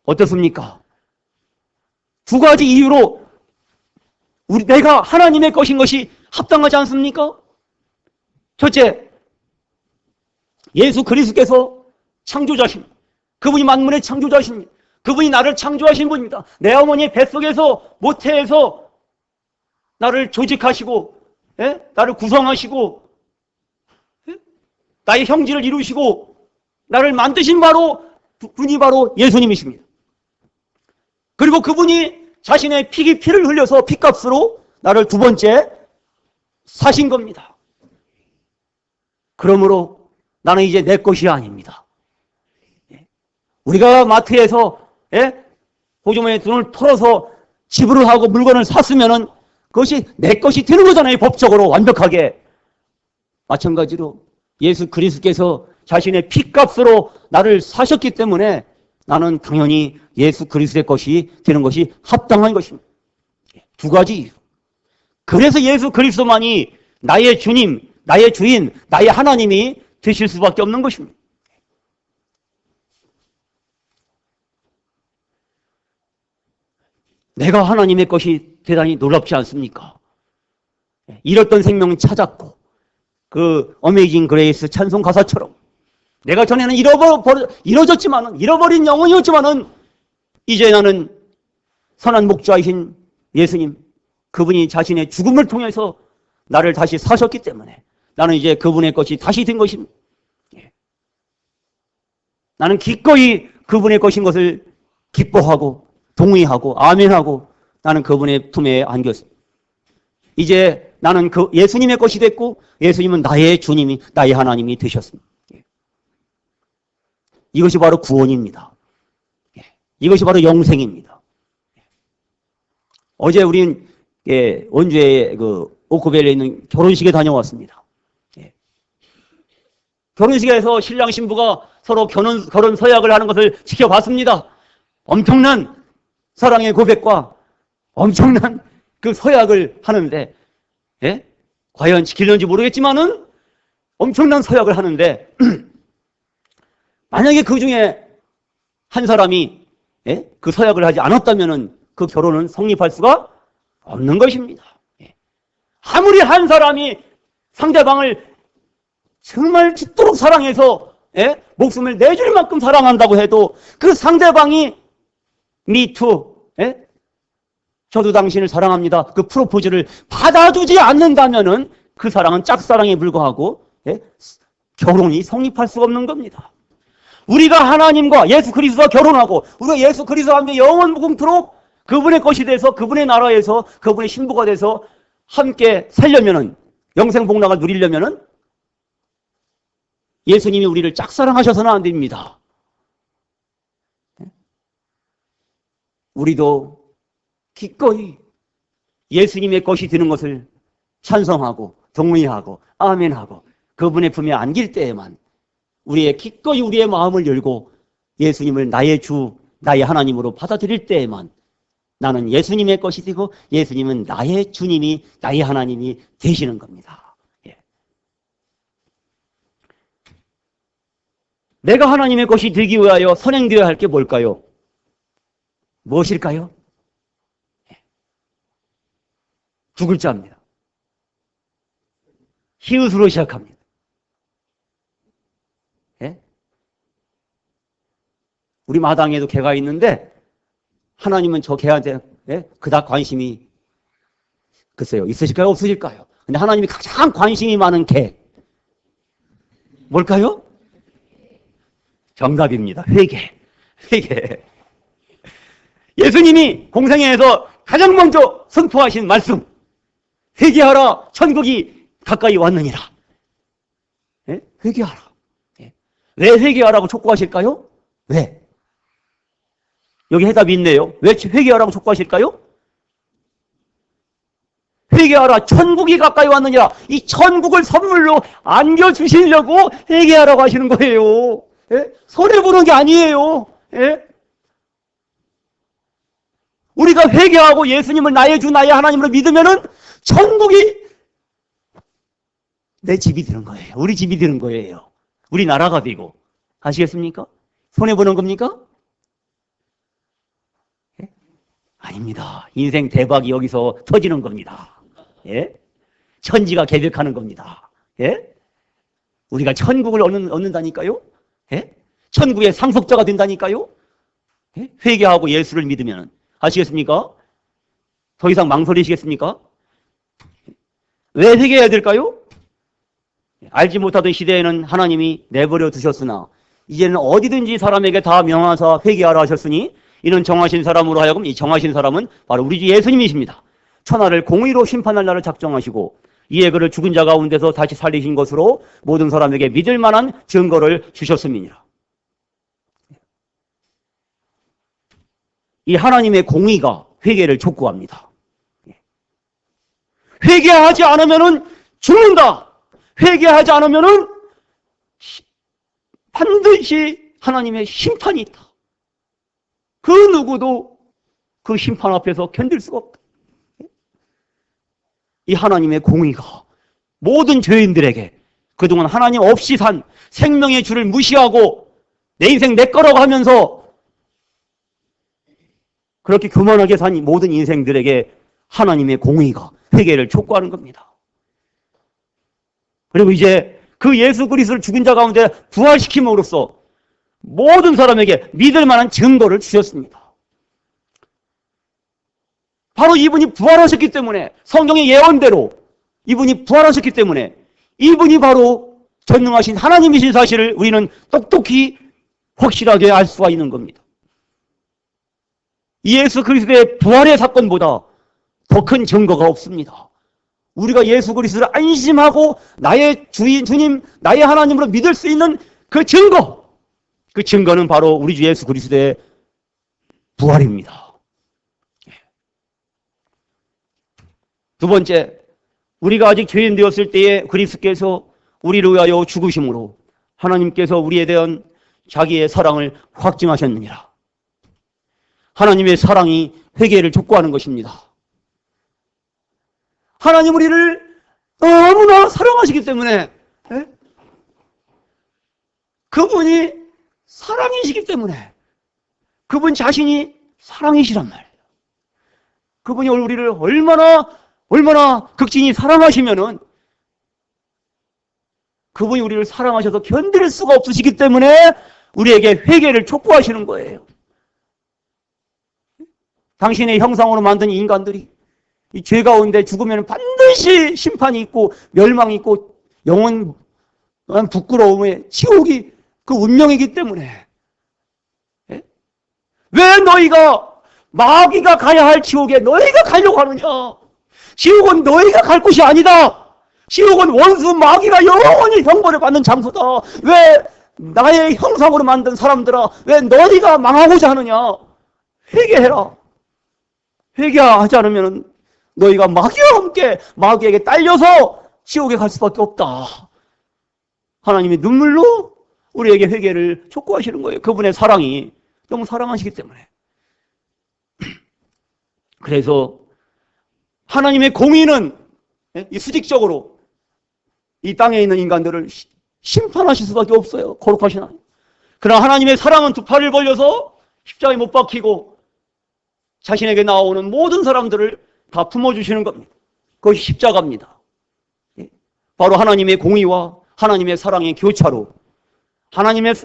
어떻습니까? 두 가지 이유로 내가 하나님의 것인 것이 합당하지 않습니까? 첫째, 예수 그리스도께서 창조자십니다. 그분이 만물의 창조자십니다. 그분이 나를 창조하신 분입니다. 내 어머니의 뱃속에서 모태에서 나를 조직하시고 나를 구성하시고 나의 형질을 이루시고 나를 만드신 분이 바로 예수님이십니다. 그리고 그분이 자신의 피를 흘려서 피값으로 나를 두 번째 사신 겁니다. 그러므로 나는 이제 내 것이 아닙니다. 우리가 마트에서 보조원의 돈을 털어서 지불을 하고 물건을 샀으면은 그것이 내 것이 되는 거잖아요. 법적으로 완벽하게. 마찬가지로 예수 그리스도께서 자신의 피값으로 나를 사셨기 때문에 나는 당연히 예수 그리스도의 것이 되는 것이 합당한 것입니다. 두 가지 이유. 그래서 예수 그리스도만이 나의 주님, 나의 주인, 나의 하나님이 되실 수밖에 없는 것입니다. 내가 하나님의 것이 대단히 놀랍지 않습니까? 잃었던 생명을 찾았고 그 어메이징 그레이스 찬송 가사처럼 내가 전에는 잃어버린 영혼이었지만은 이제 나는 선한 목자이신 예수님, 그분이 자신의 죽음을 통해서 나를 다시 사셨기 때문에 나는 이제 그분의 것이 다시 된 것입니다. 나는 기꺼이 그분의 것인 것을 기뻐하고 동의하고 아멘하고 나는 그분의 품에 안겼습니다. 이제 나는 그 예수님의 것이 됐고 예수님은 나의 주님이, 나의 하나님이 되셨습니다. 이것이 바로 구원입니다. 이것이 바로 영생입니다. 어제 우린 원주의 그 오크밸리에 있는 결혼식에 다녀왔습니다. 결혼식에서 신랑 신부가 서로 결혼 서약을 하는 것을 지켜봤습니다. 엄청난 사랑의 고백과 엄청난 그 서약을 하는데, 과연 지킬는지 모르겠지만은 엄청난 서약을 하는데, 만약에 그 중에 한 사람이 그 서약을 하지 않았다면은 그 결혼은 성립할 수가 없는 것입니다. 아무리 한 사람이 상대방을 정말 죽도록 사랑해서 목숨을 내줄 만큼 사랑한다고 해도 그 상대방이 미투, 저도 당신을 사랑합니다, 그 프로포즈를 받아주지 않는다면은 그 사랑은 짝사랑에 불과하고 결혼이 성립할 수가 없는 겁니다. 우리가 하나님과 예수 그리스도와 결혼하고 우리가 예수 그리스도와 함께 영원 무궁토록 그분의 것이 돼서 그분의 나라에서 그분의 신부가 돼서 함께 살려면은, 영생 복락을 누리려면은 예수님이 우리를 짝사랑하셔서는 안 됩니다. 우리도 기꺼이 예수님의 것이 되는 것을 찬성하고 동의하고 아멘하고 그분의 품에 안길 때에만 기꺼이 우리의 마음을 열고 예수님을 나의 주, 나의 하나님으로 받아들일 때에만 나는 예수님의 것이 되고 예수님은 나의 주님이, 나의 하나님이 되시는 겁니다. 내가 하나님의 것이 되기 위하여 선행되어야 할 게 뭘까요? 무엇일까요? 두 글자입니다. 히읗으로 시작합니다. 우리 마당에도 개가 있는데 하나님은 저 개한테 그닥 관심이 글쎄요 있으실까요? 없으실까요? 근데 하나님이 가장 관심이 많은 개 뭘까요? 정답입니다. 회개. 예수님이 공생애에서 가장 먼저 선포하신 말씀, 회개하라, 천국이 가까이 왔느니라. 회개하라. 왜 회개하라고 촉구하실까요? 왜? 여기 해답이 있네요. 왜 회개하라고 촉구하실까요? 회개하라, 천국이 가까이 왔느니라. 이 천국을 선물로 안겨주시려고 회개하라고 하시는 거예요. 손해보는 게 아니에요. 우리가 회개하고 예수님을 나의 주, 나의 하나님으로 믿으면은 천국이 내 집이 되는 거예요. 우리 집이 되는 거예요. 우리 나라가 되고. 아시겠습니까? 손해보는 겁니까? 아닙니다. 인생 대박이 여기서 터지는 겁니다. 천지가 개벽하는 겁니다. 우리가 천국을 얻는다니까요? 천국의 상속자가 된다니까요? 회개하고 예수를 믿으면. 아시겠습니까? 더 이상 망설이시겠습니까? 왜 회개해야 될까요? 알지 못하던 시대에는 하나님이 내버려 두셨으나 이제는 어디든지 사람에게 다 명하사 회개하라 하셨으니 이는 정하신 사람으로 하여금, 이 정하신 사람은 바로 우리 주 예수님이십니다. 천하를 공의로 심판할 날을 작정하시고 이에 그를 죽은 자 가운데서 다시 살리신 것으로 모든 사람에게 믿을 만한 증거를 주셨음이니라. 이 하나님의 공의가 회개를 촉구합니다. 회개하지 않으면은 죽는다. 회개하지 않으면은 반드시 하나님의 심판이 있다. 그 누구도 그 심판 앞에서 견딜 수가 없다. 이 하나님의 공의가 모든 죄인들에게 그동안 하나님 없이 산 생명의 주를 무시하고 내 인생 내 거라고 하면서 그렇게 교만하게 산 모든 인생들에게 하나님의 공의가 회개를 촉구하는 겁니다. 그리고 이제 그 예수 그리스도를 죽은 자 가운데 부활시킴으로써 모든 사람에게 믿을 만한 증거를 주셨습니다. 바로 이분이 부활하셨기 때문에, 성경의 예언대로 이분이 부활하셨기 때문에 이분이 바로 전능하신 하나님이신 사실을 우리는 똑똑히 확실하게 알 수가 있는 겁니다. 예수 그리스도의 부활의 사건보다 더 큰 증거가 없습니다. 우리가 예수 그리스도를 안심하고 나의 주님, 나의 하나님으로 믿을 수 있는 그 증거, 그 증거는 바로 우리 주 예수 그리스도의 부활입니다. 두 번째, 우리가 아직 죄인 되었을 때에 그리스도께서 우리를 위하여 죽으심으로 하나님께서 우리에 대한 자기의 사랑을 확증하셨느니라. 하나님의 사랑이 회개를 촉구하는 것입니다. 하나님 우리를 너무나 사랑하시기 때문에, 그분이 사랑이시기 때문에, 그분 자신이 사랑이시란 말이에요. 그분이 우리를 얼마나 극진히 사랑하시면은, 그분이 우리를 사랑하셔서 견딜 수가 없으시기 때문에 우리에게 회개를 촉구하시는 거예요. 당신의 형상으로 만든 인간들이 이 죄 가운데 죽으면 반드시 심판이 있고 멸망이 있고 영원한 부끄러움의 지옥이 그 운명이기 때문에, 왜 너희가 마귀가 가야 할 지옥에 너희가 가려고 하느냐? 지옥은 너희가 갈 곳이 아니다. 지옥은 원수 마귀가 영원히 형벌을 받는 장소다. 왜 나의 형상으로 만든 사람들아, 왜 너희가 망하고자 하느냐? 회개해라. 회개하지 않으면 너희가 마귀와 함께 마귀에게 딸려서 지옥에 갈 수밖에 없다. 하나님이 눈물로 우리에게 회개를 촉구하시는 거예요. 그분의 사랑이 너무 사랑하시기 때문에. 그래서 하나님의 공의는 수직적으로 이 땅에 있는 인간들을 심판하실 수밖에 없어요. 거룩하신 하나님. 그러나 하나님의 사랑은 두 팔을 벌려서 십자가에 못 박히고 자신에게 나오는 모든 사람들을 다 품어주시는 겁니다. 그것이 십자가입니다. 바로 하나님의 공의와 하나님의 사랑의 교차로, 하나님의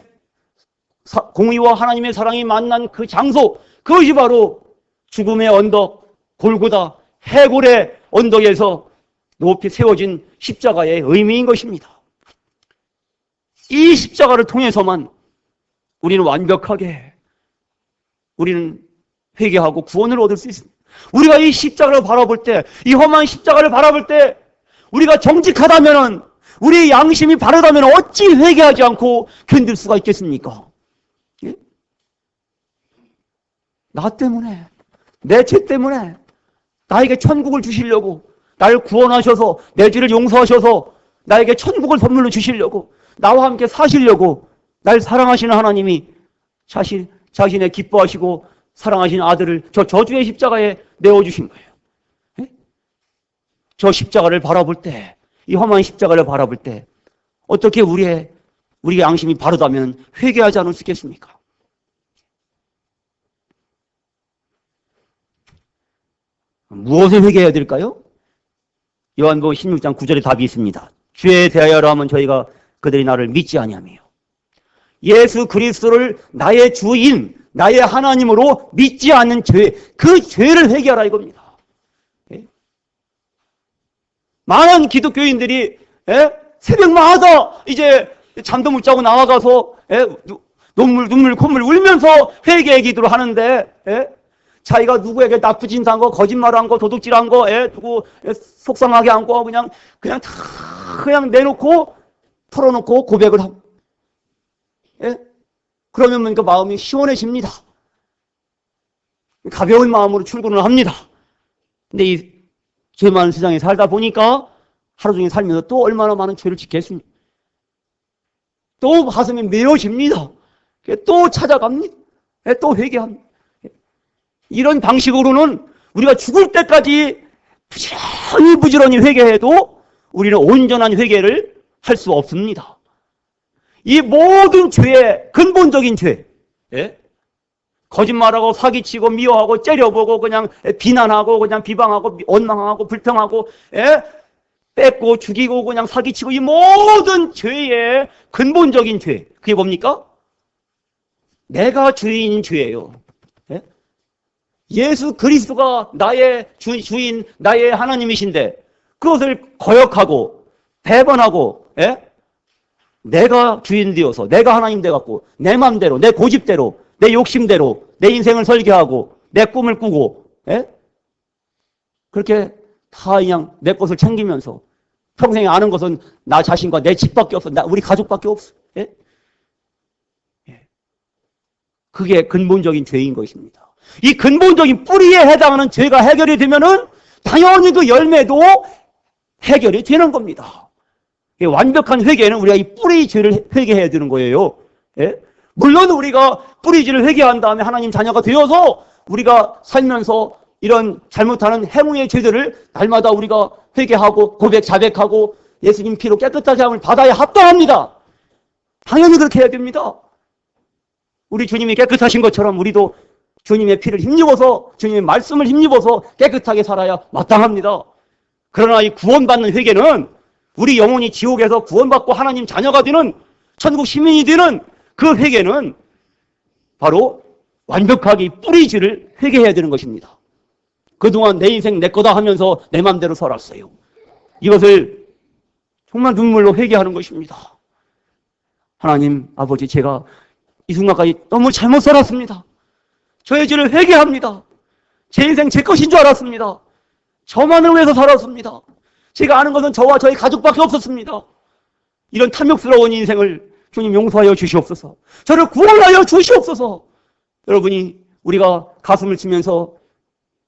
공의와 하나님의 사랑이 만난 그 장소, 그것이 바로 죽음의 언덕, 골고다, 해골의 언덕에서 높이 세워진 십자가의 의미인 것입니다. 이 십자가를 통해서만 우리는 완벽하게 우리는 회개하고 구원을 얻을 수 있습니다. 우리가 이 십자가를 바라볼 때, 이 험한 십자가를 바라볼 때 우리가 정직하다면, 우리의 양심이 바르다면 어찌 회개하지 않고 견딜 수가 있겠습니까? 예? 나 때문에, 내 죄 때문에 나에게 천국을 주시려고, 나를 구원하셔서 내 죄를 용서하셔서 나에게 천국을 선물로 주시려고, 나와 함께 사시려고 날 사랑하시는 하나님이 자신의 기뻐하시고 사랑하신 아들을 저 저주의 십자가에 내어주신 거예요. 네? 저 십자가를 바라볼 때, 이 험한 십자가를 바라볼 때 어떻게 우리의 양심이 바르다면 회개하지 않을 수 있겠습니까? 무엇에 회개해야 될까요? 요한복음 16장 9절에 답이 있습니다. 주에 대하여라 하면 저희가 그들이 나를 믿지 아니하며 예수 그리스도를 나의 주인, 나의 하나님으로 믿지 않는 죄, 그 죄를 회개하라 이겁니다. 많은 기독교인들이 새벽마다 이제 잠도 못 자고 나와가서 눈물 콧물 울면서 회개의 기도를 하는데, 자기가 누구에게 나쁜 짓 한 거, 거짓말한 거, 도둑질한 거, 누구 속상하게 한 거 그냥 다 내놓고 털어놓고 고백을 하고, 그러면 그 마음이 시원해집니다. 가벼운 마음으로 출근을 합니다. 근데 이 죄 많은 세상에 살다 보니까 하루 종일 살면서 또 얼마나 많은 죄를 짓겠습니까? 또 가슴이 메어집니다. 또 찾아갑니다. 또 회개합니다. 이런 방식으로는 우리가 죽을 때까지 부지런히 회개해도 우리는 온전한 회개를 할 수 없습니다. 이 모든 죄의 근본적인 죄, 거짓말하고 사기치고 미워하고 째려보고 그냥 비난하고 그냥 비방하고 원망하고 불평하고 뺏고 죽이고 그냥 사기치고, 이 모든 죄의 근본적인 죄, 그게 뭡니까? 내가 죄인인 죄예요. 예수 그리스도가 나의 주인, 나의 하나님이신데 그것을 거역하고 배반하고, 예? 내가 주인 되어서 내가 하나님 돼갖고 내 맘대로, 내 고집대로, 내 욕심대로 내 인생을 설계하고 내 꿈을 꾸고, 예? 그렇게 다 그냥 내 것을 챙기면서 평생에 아는 것은 나 자신과 내 집밖에 없어. 우리 가족밖에 없어. 예? 예. 그게 근본적인 죄인 것입니다. 이 근본적인 뿌리에 해당하는 죄가 해결이 되면은 당연히 그 열매도 해결이 되는 겁니다. 완벽한 회개는 우리가 이 뿌리 죄를 회개해야 되는 거예요. 예? 물론 우리가 뿌리 죄를 회개한 다음에 하나님 자녀가 되어서 우리가 살면서 이런 잘못하는 행위의 죄들을 날마다 우리가 회개하고 고백, 자백하고 예수님 피로 깨끗하게 함을 받아야 합당합니다. 당연히 그렇게 해야 됩니다. 우리 주님이 깨끗하신 것처럼 우리도 주님의 피를 힘입어서, 주님의 말씀을 힘입어서 깨끗하게 살아야 마땅합니다. 그러나 이 구원받는 회개는 우리 영혼이 지옥에서 구원받고 하나님 자녀가 되는, 천국 시민이 되는 그 회개는 바로 완벽하게 뿌리지를 회개해야 되는 것입니다. 그동안 내 인생 내 거다 하면서 내 맘대로 살았어요. 이것을 정말 눈물로 회개하는 것입니다. 하나님 아버지, 제가 이 순간까지 너무 잘못 살았습니다. 저의 죄를 회개합니다. 제 인생 제 것인 줄 알았습니다. 저만을 위해서 살았습니다. 제가 아는 것은 저와 저희 가족밖에 없었습니다. 이런 탐욕스러운 인생을 주님 용서하여 주시옵소서. 저를 구원하여 주시옵소서. 여러분이 우리가 가슴을 치면서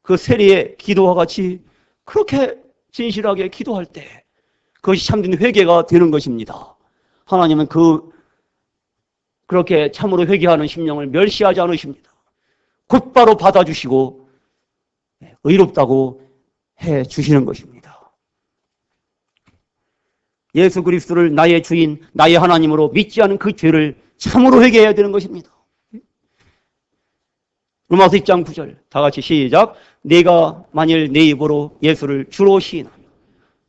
그 세리의 기도와 같이 그렇게 진실하게 기도할 때 그것이 참된 회개가 되는 것입니다. 하나님은 그렇게 참으로 회개하는 심령을 멸시하지 않으십니다. 곧바로 받아주시고 의롭다고 해 주시는 것입니다. 예수 그리스도를 나의 주인, 나의 하나님으로 믿지 않은 그 죄를 참으로 회개해야 되는 것입니다. 로마서 1장 9절 다 같이 시작. 내가 만일 내 입으로 예수를 주로 시인하며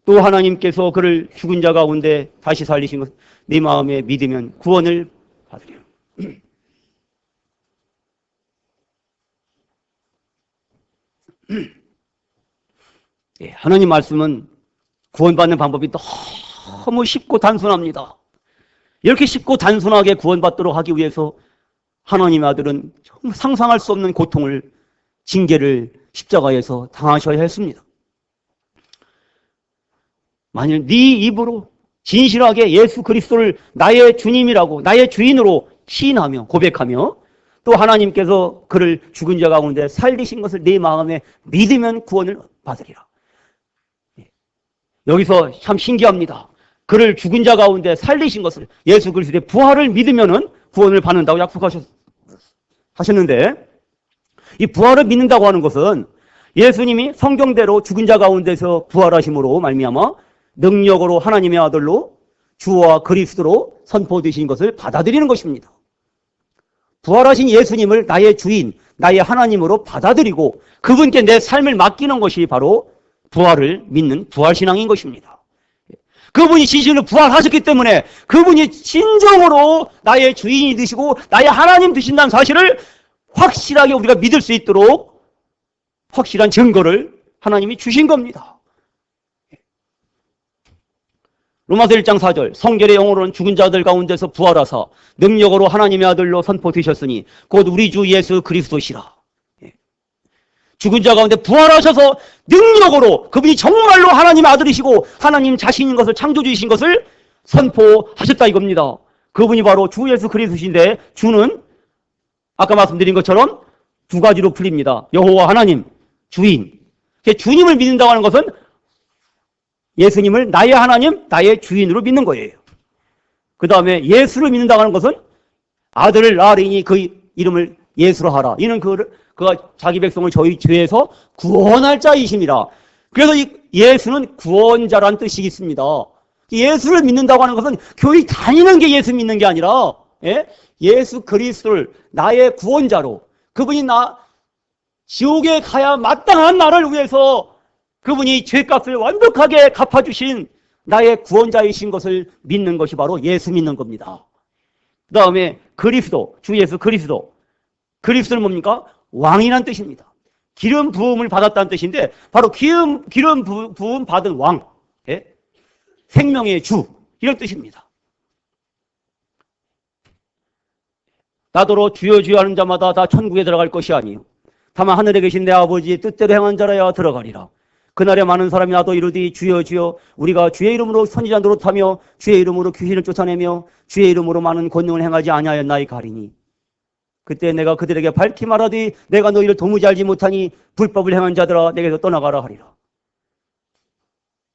또 하나님께서 그를 죽은 자 가운데 다시 살리신 것 내 마음에 믿으면 구원을 받으리라. 예, 하나님 말씀은 구원받는 방법이 너무 쉽고 단순합니다. 이렇게 쉽고 단순하게 구원받도록 하기 위해서 하나님의 아들은 정말 상상할 수 없는 고통을, 징계를 십자가에서 당하셔야 했습니다. 만일 네 입으로 진실하게 예수 그리스도를 나의 주님이라고, 나의 주인으로 시인하며 고백하며 또 하나님께서 그를 죽은 자 가운데 살리신 것을 네 마음에 믿으면 구원을 받으리라. 여기서 참 신기합니다. 그를 죽은 자 가운데 살리신 것을, 예수 그리스도의 부활을 믿으면은 구원을 받는다고 약속하셨는데, 이 부활을 믿는다고 하는 것은 예수님이 성경대로 죽은 자 가운데서 부활하심으로 말미암아 능력으로 하나님의 아들로 주와 그리스도로 선포되신 것을 받아들이는 것입니다. 부활하신 예수님을 나의 주인, 나의 하나님으로 받아들이고 그분께 내 삶을 맡기는 것이 바로 부활을 믿는 부활신앙인 것입니다. 그분이 진실로 부활하셨기 때문에 그분이 진정으로 나의 주인이 되시고 나의 하나님 되신다는 사실을 확실하게 우리가 믿을 수 있도록 확실한 증거를 하나님이 주신 겁니다. 로마서 1장 4절 성결의 영으로는 죽은 자들 가운데서 부활하사 능력으로 하나님의 아들로 선포되셨으니 곧 우리 주 예수 그리스도시라. 죽은 자 가운데 부활하셔서 능력으로 그분이 정말로 하나님의 아들이시고 하나님 자신인 것을, 창조주이신 것을 선포하셨다 이겁니다. 그분이 바로 주 예수 그리스도신데 주는 아까 말씀드린 것처럼 두 가지로 풀립니다. 여호와 하나님, 주인. 주님을 믿는다고 하는 것은 예수님을 나의 하나님, 나의 주인으로 믿는 거예요. 그 다음에 예수를 믿는다고 하는 것은 아들을 낳으리니 그 이름을 예수로 하라. 이는 그가 자기 백성을 저희 죄에서 구원할 자이심이라. 그래서 이 예수는 구원자라는 뜻이 있습니다. 예수를 믿는다고 하는 것은 교회 다니는 게 예수 믿는 게 아니라, 예수 그리스도를 나의 구원자로, 그분이 지옥에 가야 마땅한 나를 위해서 그분이 죄값을 완벽하게 갚아주신 나의 구원자이신 것을 믿는 것이 바로 예수 믿는 겁니다. 그 다음에 그리스도, 주 예수 그리스도. 그리스도는 뭡니까? 왕이란 뜻입니다. 기름 부음을 받았다는 뜻인데 바로 기름 부음 받은 왕, 예? 생명의 주 이런 뜻입니다. 나더러 주여 주여 하는 자마다 다 천국에 들어갈 것이 아니요 다만 하늘에 계신 내 아버지의 뜻대로 행한 자라야 들어가리라. 그날에 많은 사람이 나도 이르되 주여 주여 우리가 주의 이름으로 선지자 노릇하며 주의 이름으로 귀신을 쫓아내며 주의 이름으로 많은 권능을 행하지 아니하였나이까 하리니 그때 내가 그들에게 밝히 말하되 내가 너희를 도무지 알지 못하니 불법을 행한 자들아 내게서 떠나가라 하리라.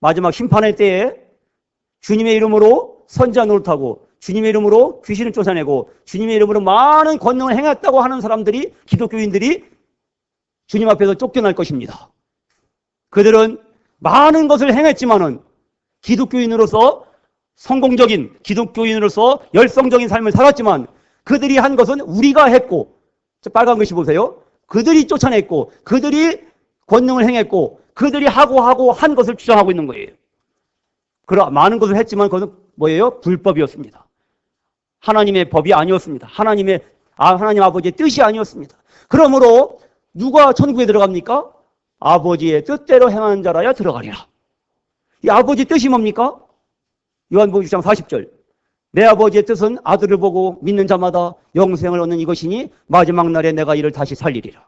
마지막 심판의 때에 주님의 이름으로 선지자 노릇하고 주님의 이름으로 귀신을 쫓아내고 주님의 이름으로 많은 권능을 행했다고 하는 사람들이, 기독교인들이 주님 앞에서 쫓겨날 것입니다. 그들은 많은 것을 행했지만은 기독교인으로서 성공적인 기독교인으로서 열성적인 삶을 살았지만 그들이 한 것은 우리가 했고, 빨간 글씨 보세요. 그들이 쫓아냈고 그들이 권능을 행했고 그들이 하고 한 것을 주장하고 있는 거예요. 그러 많은 것을 했지만 그것은 뭐예요? 불법이었습니다. 하나님의 법이 아니었습니다. 하나님 아버지의 뜻이 아니었습니다. 그러므로 누가 천국에 들어갑니까? 아버지의 뜻대로 행하는 자라야 들어가리라. 이 아버지 뜻이 뭡니까? 요한복음 6장 40절. 내 아버지의 뜻은 아들을 보고 믿는 자마다 영생을 얻는 이것이니 마지막 날에 내가 이를 다시 살리리라.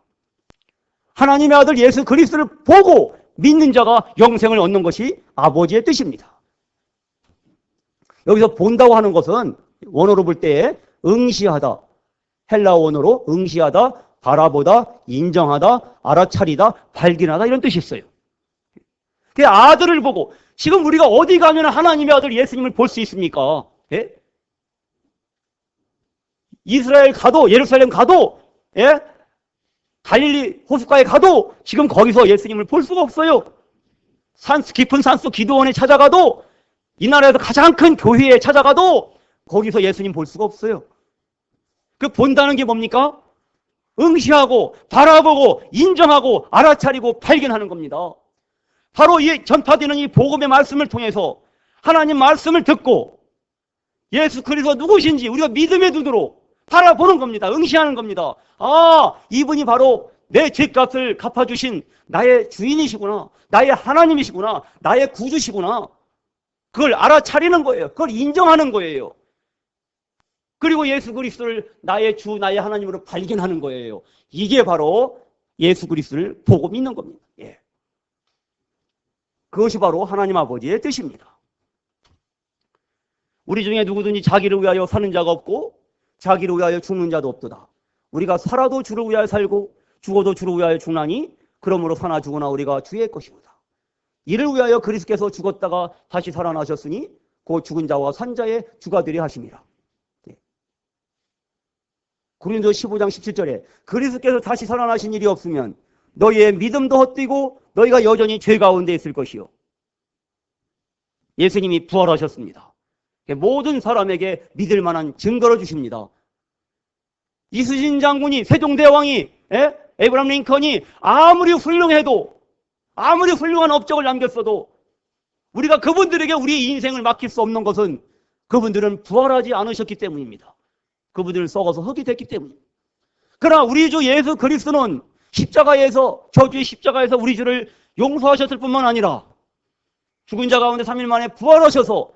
하나님의 아들 예수 그리스도를 보고 믿는 자가 영생을 얻는 것이 아버지의 뜻입니다. 여기서 본다고 하는 것은 원어로 볼 때에 응시하다, 헬라어 원어로 응시하다, 바라보다, 인정하다, 알아차리다, 발견하다 이런 뜻이 있어요. 그 아들을 보고 지금 우리가 어디 가면 하나님의 아들 예수님을 볼 수 있습니까? 예? 이스라엘 가도, 예루살렘 가도, 예? 갈릴리 호숫가에 가도 지금 거기서 예수님을 볼 수가 없어요. 깊은 산속 기도원에 찾아가도, 이 나라에서 가장 큰 교회에 찾아가도 거기서 예수님 볼 수가 없어요. 그 본다는 게 뭡니까? 응시하고 바라보고 인정하고 알아차리고 발견하는 겁니다. 바로 이 전파되는 이 복음의 말씀을 통해서 하나님 말씀을 듣고 예수 그리스도 누구신지 우리가 믿음의 눈으로 바라보는 겁니다. 응시하는 겁니다. 아, 이분이 바로 내 죄값을 갚아주신 나의 주인이시구나, 나의 하나님이시구나, 나의 구주시구나. 그걸 알아차리는 거예요. 그걸 인정하는 거예요. 그리고 예수 그리스도를 나의 주, 나의 하나님으로 발견하는 거예요. 이게 바로 예수 그리스도를 보고 믿는 겁니다. 예. 그것이 바로 하나님 아버지의 뜻입니다. 우리 중에 누구든지 자기를 위하여 사는 자가 없고 자기를 위하여 죽는 자도 없도다. 우리가 살아도 주를 위하여 살고 죽어도 주를 위하여 죽나니 그러므로 사나 죽으나 우리가 주의 것이로다. 이를 위하여 그리스도께서 죽었다가 다시 살아나셨으니 그 죽은 자와 산 자의 주가 되려 하심이라. 고린도 15장 17절에 그리스도께서 다시 살아나신 일이 없으면 너희의 믿음도 헛되고 너희가 여전히 죄 가운데 있을 것이요. 예수님이 부활하셨습니다. 모든 사람에게 믿을 만한 증거를 주십니다. 이순신 장군이, 세종대왕이, 에이브람 링컨이 아무리 훌륭해도, 아무리 훌륭한 업적을 남겼어도 우리가 그분들에게 우리의 인생을 맡길 수 없는 것은 그분들은 부활하지 않으셨기 때문입니다. 그분들을 썩어서 흙이 됐기 때문입니다. 그러나 우리 주 예수 그리스도는 십자가에서, 저주의 십자가에서 우리 주를 용서하셨을 뿐만 아니라 죽은 자 가운데 3일 만에 부활하셔서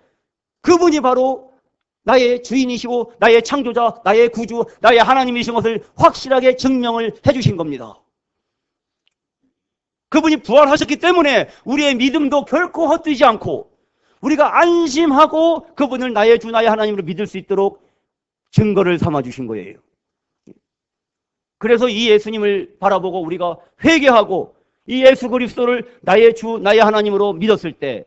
그분이 바로 나의 주인이시고 나의 창조자, 나의 구주, 나의 하나님이신 것을 확실하게 증명을 해주신 겁니다. 그분이 부활하셨기 때문에 우리의 믿음도 결코 헛되지 않고 우리가 안심하고 그분을 나의 주, 나의 하나님으로 믿을 수 있도록 증거를 삼아주신 거예요. 그래서 이 예수님을 바라보고 우리가 회개하고 이 예수 그리스도를 나의 주, 나의 하나님으로 믿었을 때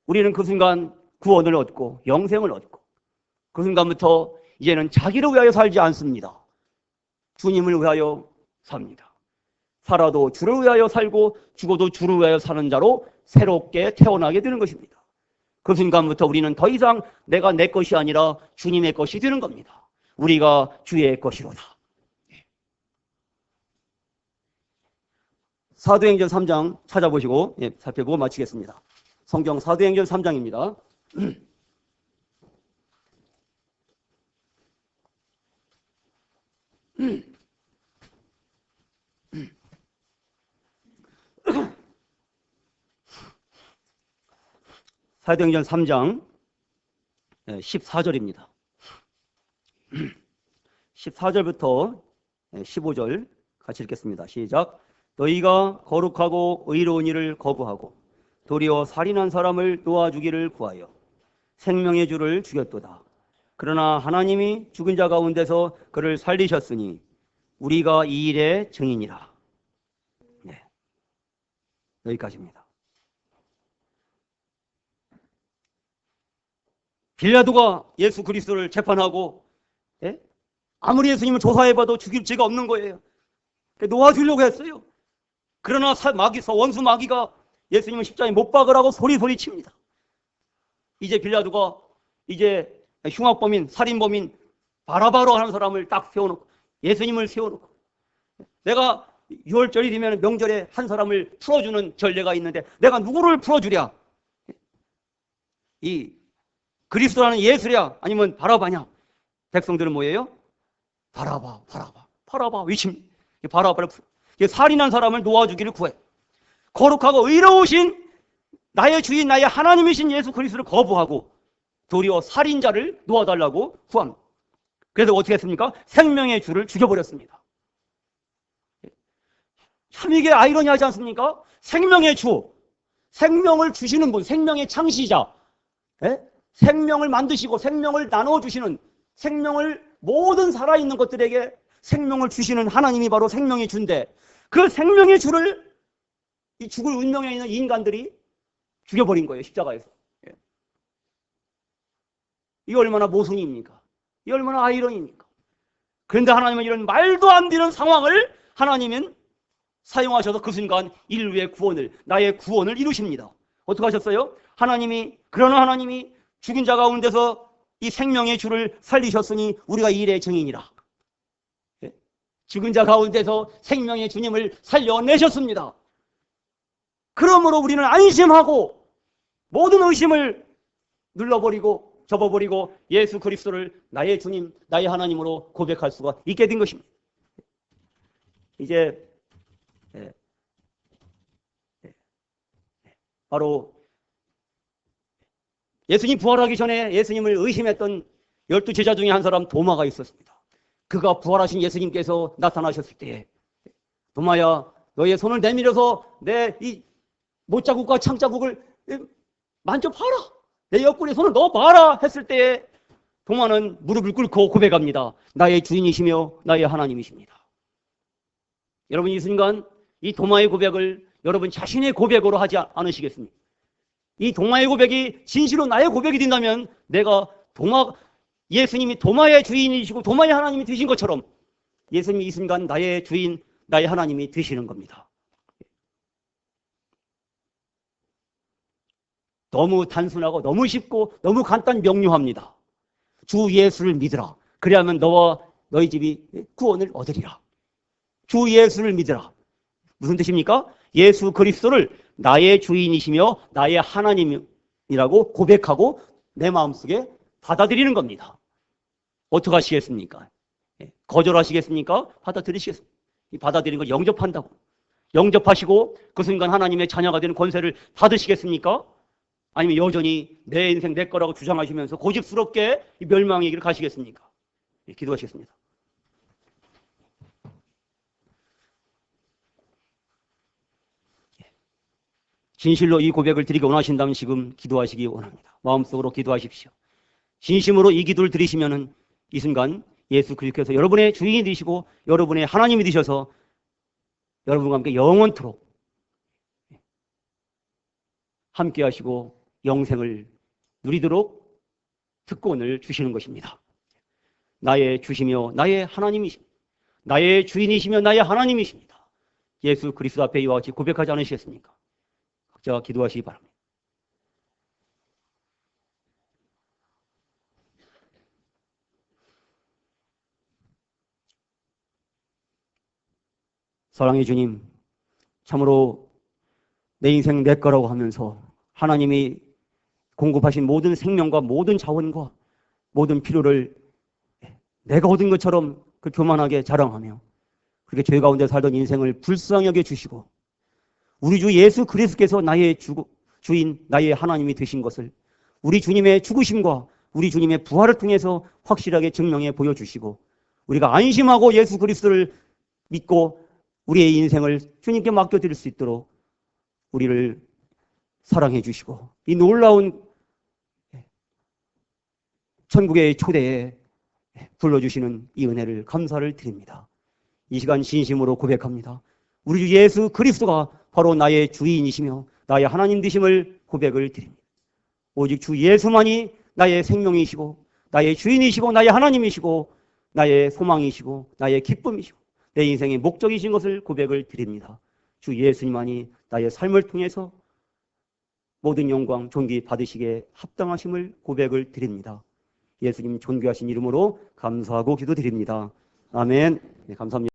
우리는 그 순간 구원을 얻고 영생을 얻고 그 순간부터 이제는 자기를 위하여 살지 않습니다. 주님을 위하여 삽니다. 살아도 주를 위하여 살고 죽어도 주를 위하여 사는 자로 새롭게 태어나게 되는 것입니다. 그 순간부터 우리는 더 이상 내가 내 것이 아니라 주님의 것이 되는 겁니다. 우리가 주의 것이로다. 사도행전 3장 찾아보시고 살펴보고 마치겠습니다. 성경 사도행전 3장입니다. 사도행전 3장 14절입니다. 14절부터 15절 같이 읽겠습니다. 시작. 너희가 거룩하고 의로운 일을 거부하고 도리어 살인한 사람을 놓아주기를 구하여 생명의 주를 죽였도다. 그러나 하나님이 죽은 자 가운데서 그를 살리셨으니 우리가 이 일의 증인이라. 네, 여기까지입니다. 빌라도가 예수 그리스도를 재판하고 아무리 예수님을 조사해봐도 죽일 죄가 없는 거예요. 놓아주려고 했어요. 그러나 원수 마귀가 예수님을 십자가에 못 박으라고 소리 칩니다. 이제 빌라도가 이제 흉악범인, 살인범인 바라바로 하는 사람을 딱 세워놓고 예수님을 세워놓고 내가 6월절이 되면 명절에 한 사람을 풀어주는 전례가 있는데 내가 누구를 풀어주랴? 이 그리스도라는 예수랴? 아니면 바라바냐? 백성들은 뭐예요? 바라바 외칩니다. 바라바를 살인한 사람을 놓아주기를 구해. 거룩하고 의로우신 나의 주인 나의 하나님이신 예수 그리스도를 거부하고 도리어 살인자를 놓아달라고 구합니다. 그래서 어떻게 했습니까? 생명의 주를 죽여버렸습니다. 참 이게 아이러니하지 않습니까? 생명의 주, 생명을 주시는 분, 생명의 창시자, 생명을 만드시고 생명을 나눠주시는, 생명을 모든 살아있는 것들에게 생명을 주시는 하나님이 바로 생명의 주인데 그 생명의 주를 이 죽을 운명에 있는 인간들이 죽여버린 거예요. 십자가에서. 이게 얼마나 모순입니까? 이게 얼마나 아이러니입니까? 그런데 하나님은 이런 말도 안 되는 상황을 하나님은 사용하셔서 그 순간 인류의 구원을, 나의 구원을 이루십니다. 어떻게 하셨어요? 그러나 하나님이 죽은 자 가운데서 이 생명의 주를 살리셨으니 우리가 이 일의 증인이라. 죽은 자 가운데서 생명의 주님을 살려내셨습니다. 그러므로 우리는 안심하고 모든 의심을 눌러버리고 접어버리고 예수 그리스도를 나의 주님, 나의 하나님으로 고백할 수가 있게 된 것입니다. 이제 바로 예수님 부활하기 전에 예수님을 의심했던 12제자 중에 한 사람 도마가 있었습니다. 그가 부활하신 예수님께서 나타나셨을 때에 도마야 너의 손을 내밀어서 내 이 못자국과 창자국을 만져봐라. 내 옆구리에 손을 넣어봐라 했을 때에 도마는 무릎을 꿇고 고백합니다. 나의 주인이시며 나의 하나님이십니다. 여러분 이 순간 이 도마의 고백을 여러분 자신의 고백으로 하지 않으시겠습니까? 이 도마의 고백이 진실로 나의 고백이 된다면 내가 예수님이 도마의 주인이시고 도마의 하나님이 되신 것처럼 예수님이 이 순간 나의 주인, 나의 하나님이 되시는 겁니다. 너무 단순하고 너무 쉽고 너무 간단 명료합니다. 주 예수를 믿으라. 그래야만 너와 너희 집이 구원을 얻으리라. 주 예수를 믿으라. 무슨 뜻입니까? 예수 그리스도를 나의 주인이시며 나의 하나님이라고 고백하고 내 마음속에 받아들이는 겁니다. 어떻게 하시겠습니까? 거절하시겠습니까? 받아들이시겠습니까? 받아들이는 걸 영접한다고. 영접하시고 그 순간 하나님의 자녀가 되는 권세를 받으시겠습니까? 아니면 여전히 내 인생 내 거라고 주장하시면서 고집스럽게 멸망의 길을 가시겠습니까? 기도하시겠습니다. 진실로 이 고백을 드리기 원하신다면 지금 기도하시기 원합니다. 마음속으로 기도하십시오. 진심으로 이 기도를 드리시면은 이 순간 예수 그리스도께서 여러분의 주인이 되시고 여러분의 하나님이 되셔서 여러분과 함께 영원토록 함께 하시고 영생을 누리도록 특권을 주시는 것입니다. 나의 주시며 나의 하나님이십니다. 나의 주인이시며 나의 하나님이십니다. 예수 그리스도 앞에 이와 같이 고백하지 않으시겠습니까? 각자 기도하시기 바랍니다. 사랑의 주님, 참으로 내 인생 내 거라고 하면서 하나님이 공급하신 모든 생명과 모든 자원과 모든 필요를 내가 얻은 것처럼 그 교만하게 자랑하며 그렇게 죄 가운데 살던 인생을 불쌍히 여겨 주시고 우리 주 예수 그리스도께서 나의 주인 나의 하나님이 되신 것을 우리 주님의 죽으심과 우리 주님의 부활을 통해서 확실하게 증명해 보여주시고, 우리가 안심하고 예수 그리스도를 믿고 우리의 인생을 주님께 맡겨드릴 수 있도록 우리를 사랑해 주시고, 이 놀라운 천국의 초대에 불러주시는 이 은혜를 감사를 드립니다. 이 시간 진심으로 고백합니다. 우리 주 예수 그리스도가 바로 나의 주인이시며 나의 하나님 되심을 고백을 드립니다. 오직 주 예수만이 나의 생명이시고 나의 주인이시고 나의 하나님이시고 나의 소망이시고 나의 기쁨이시고 내 인생의 목적이신 것을 고백을 드립니다. 주 예수님만이 나의 삶을 통해서 모든 영광, 존귀 받으시기에 합당하심을 고백을 드립니다. 예수님 존귀하신 이름으로 감사하고 기도드립니다. 아멘. 네, 감사합니다.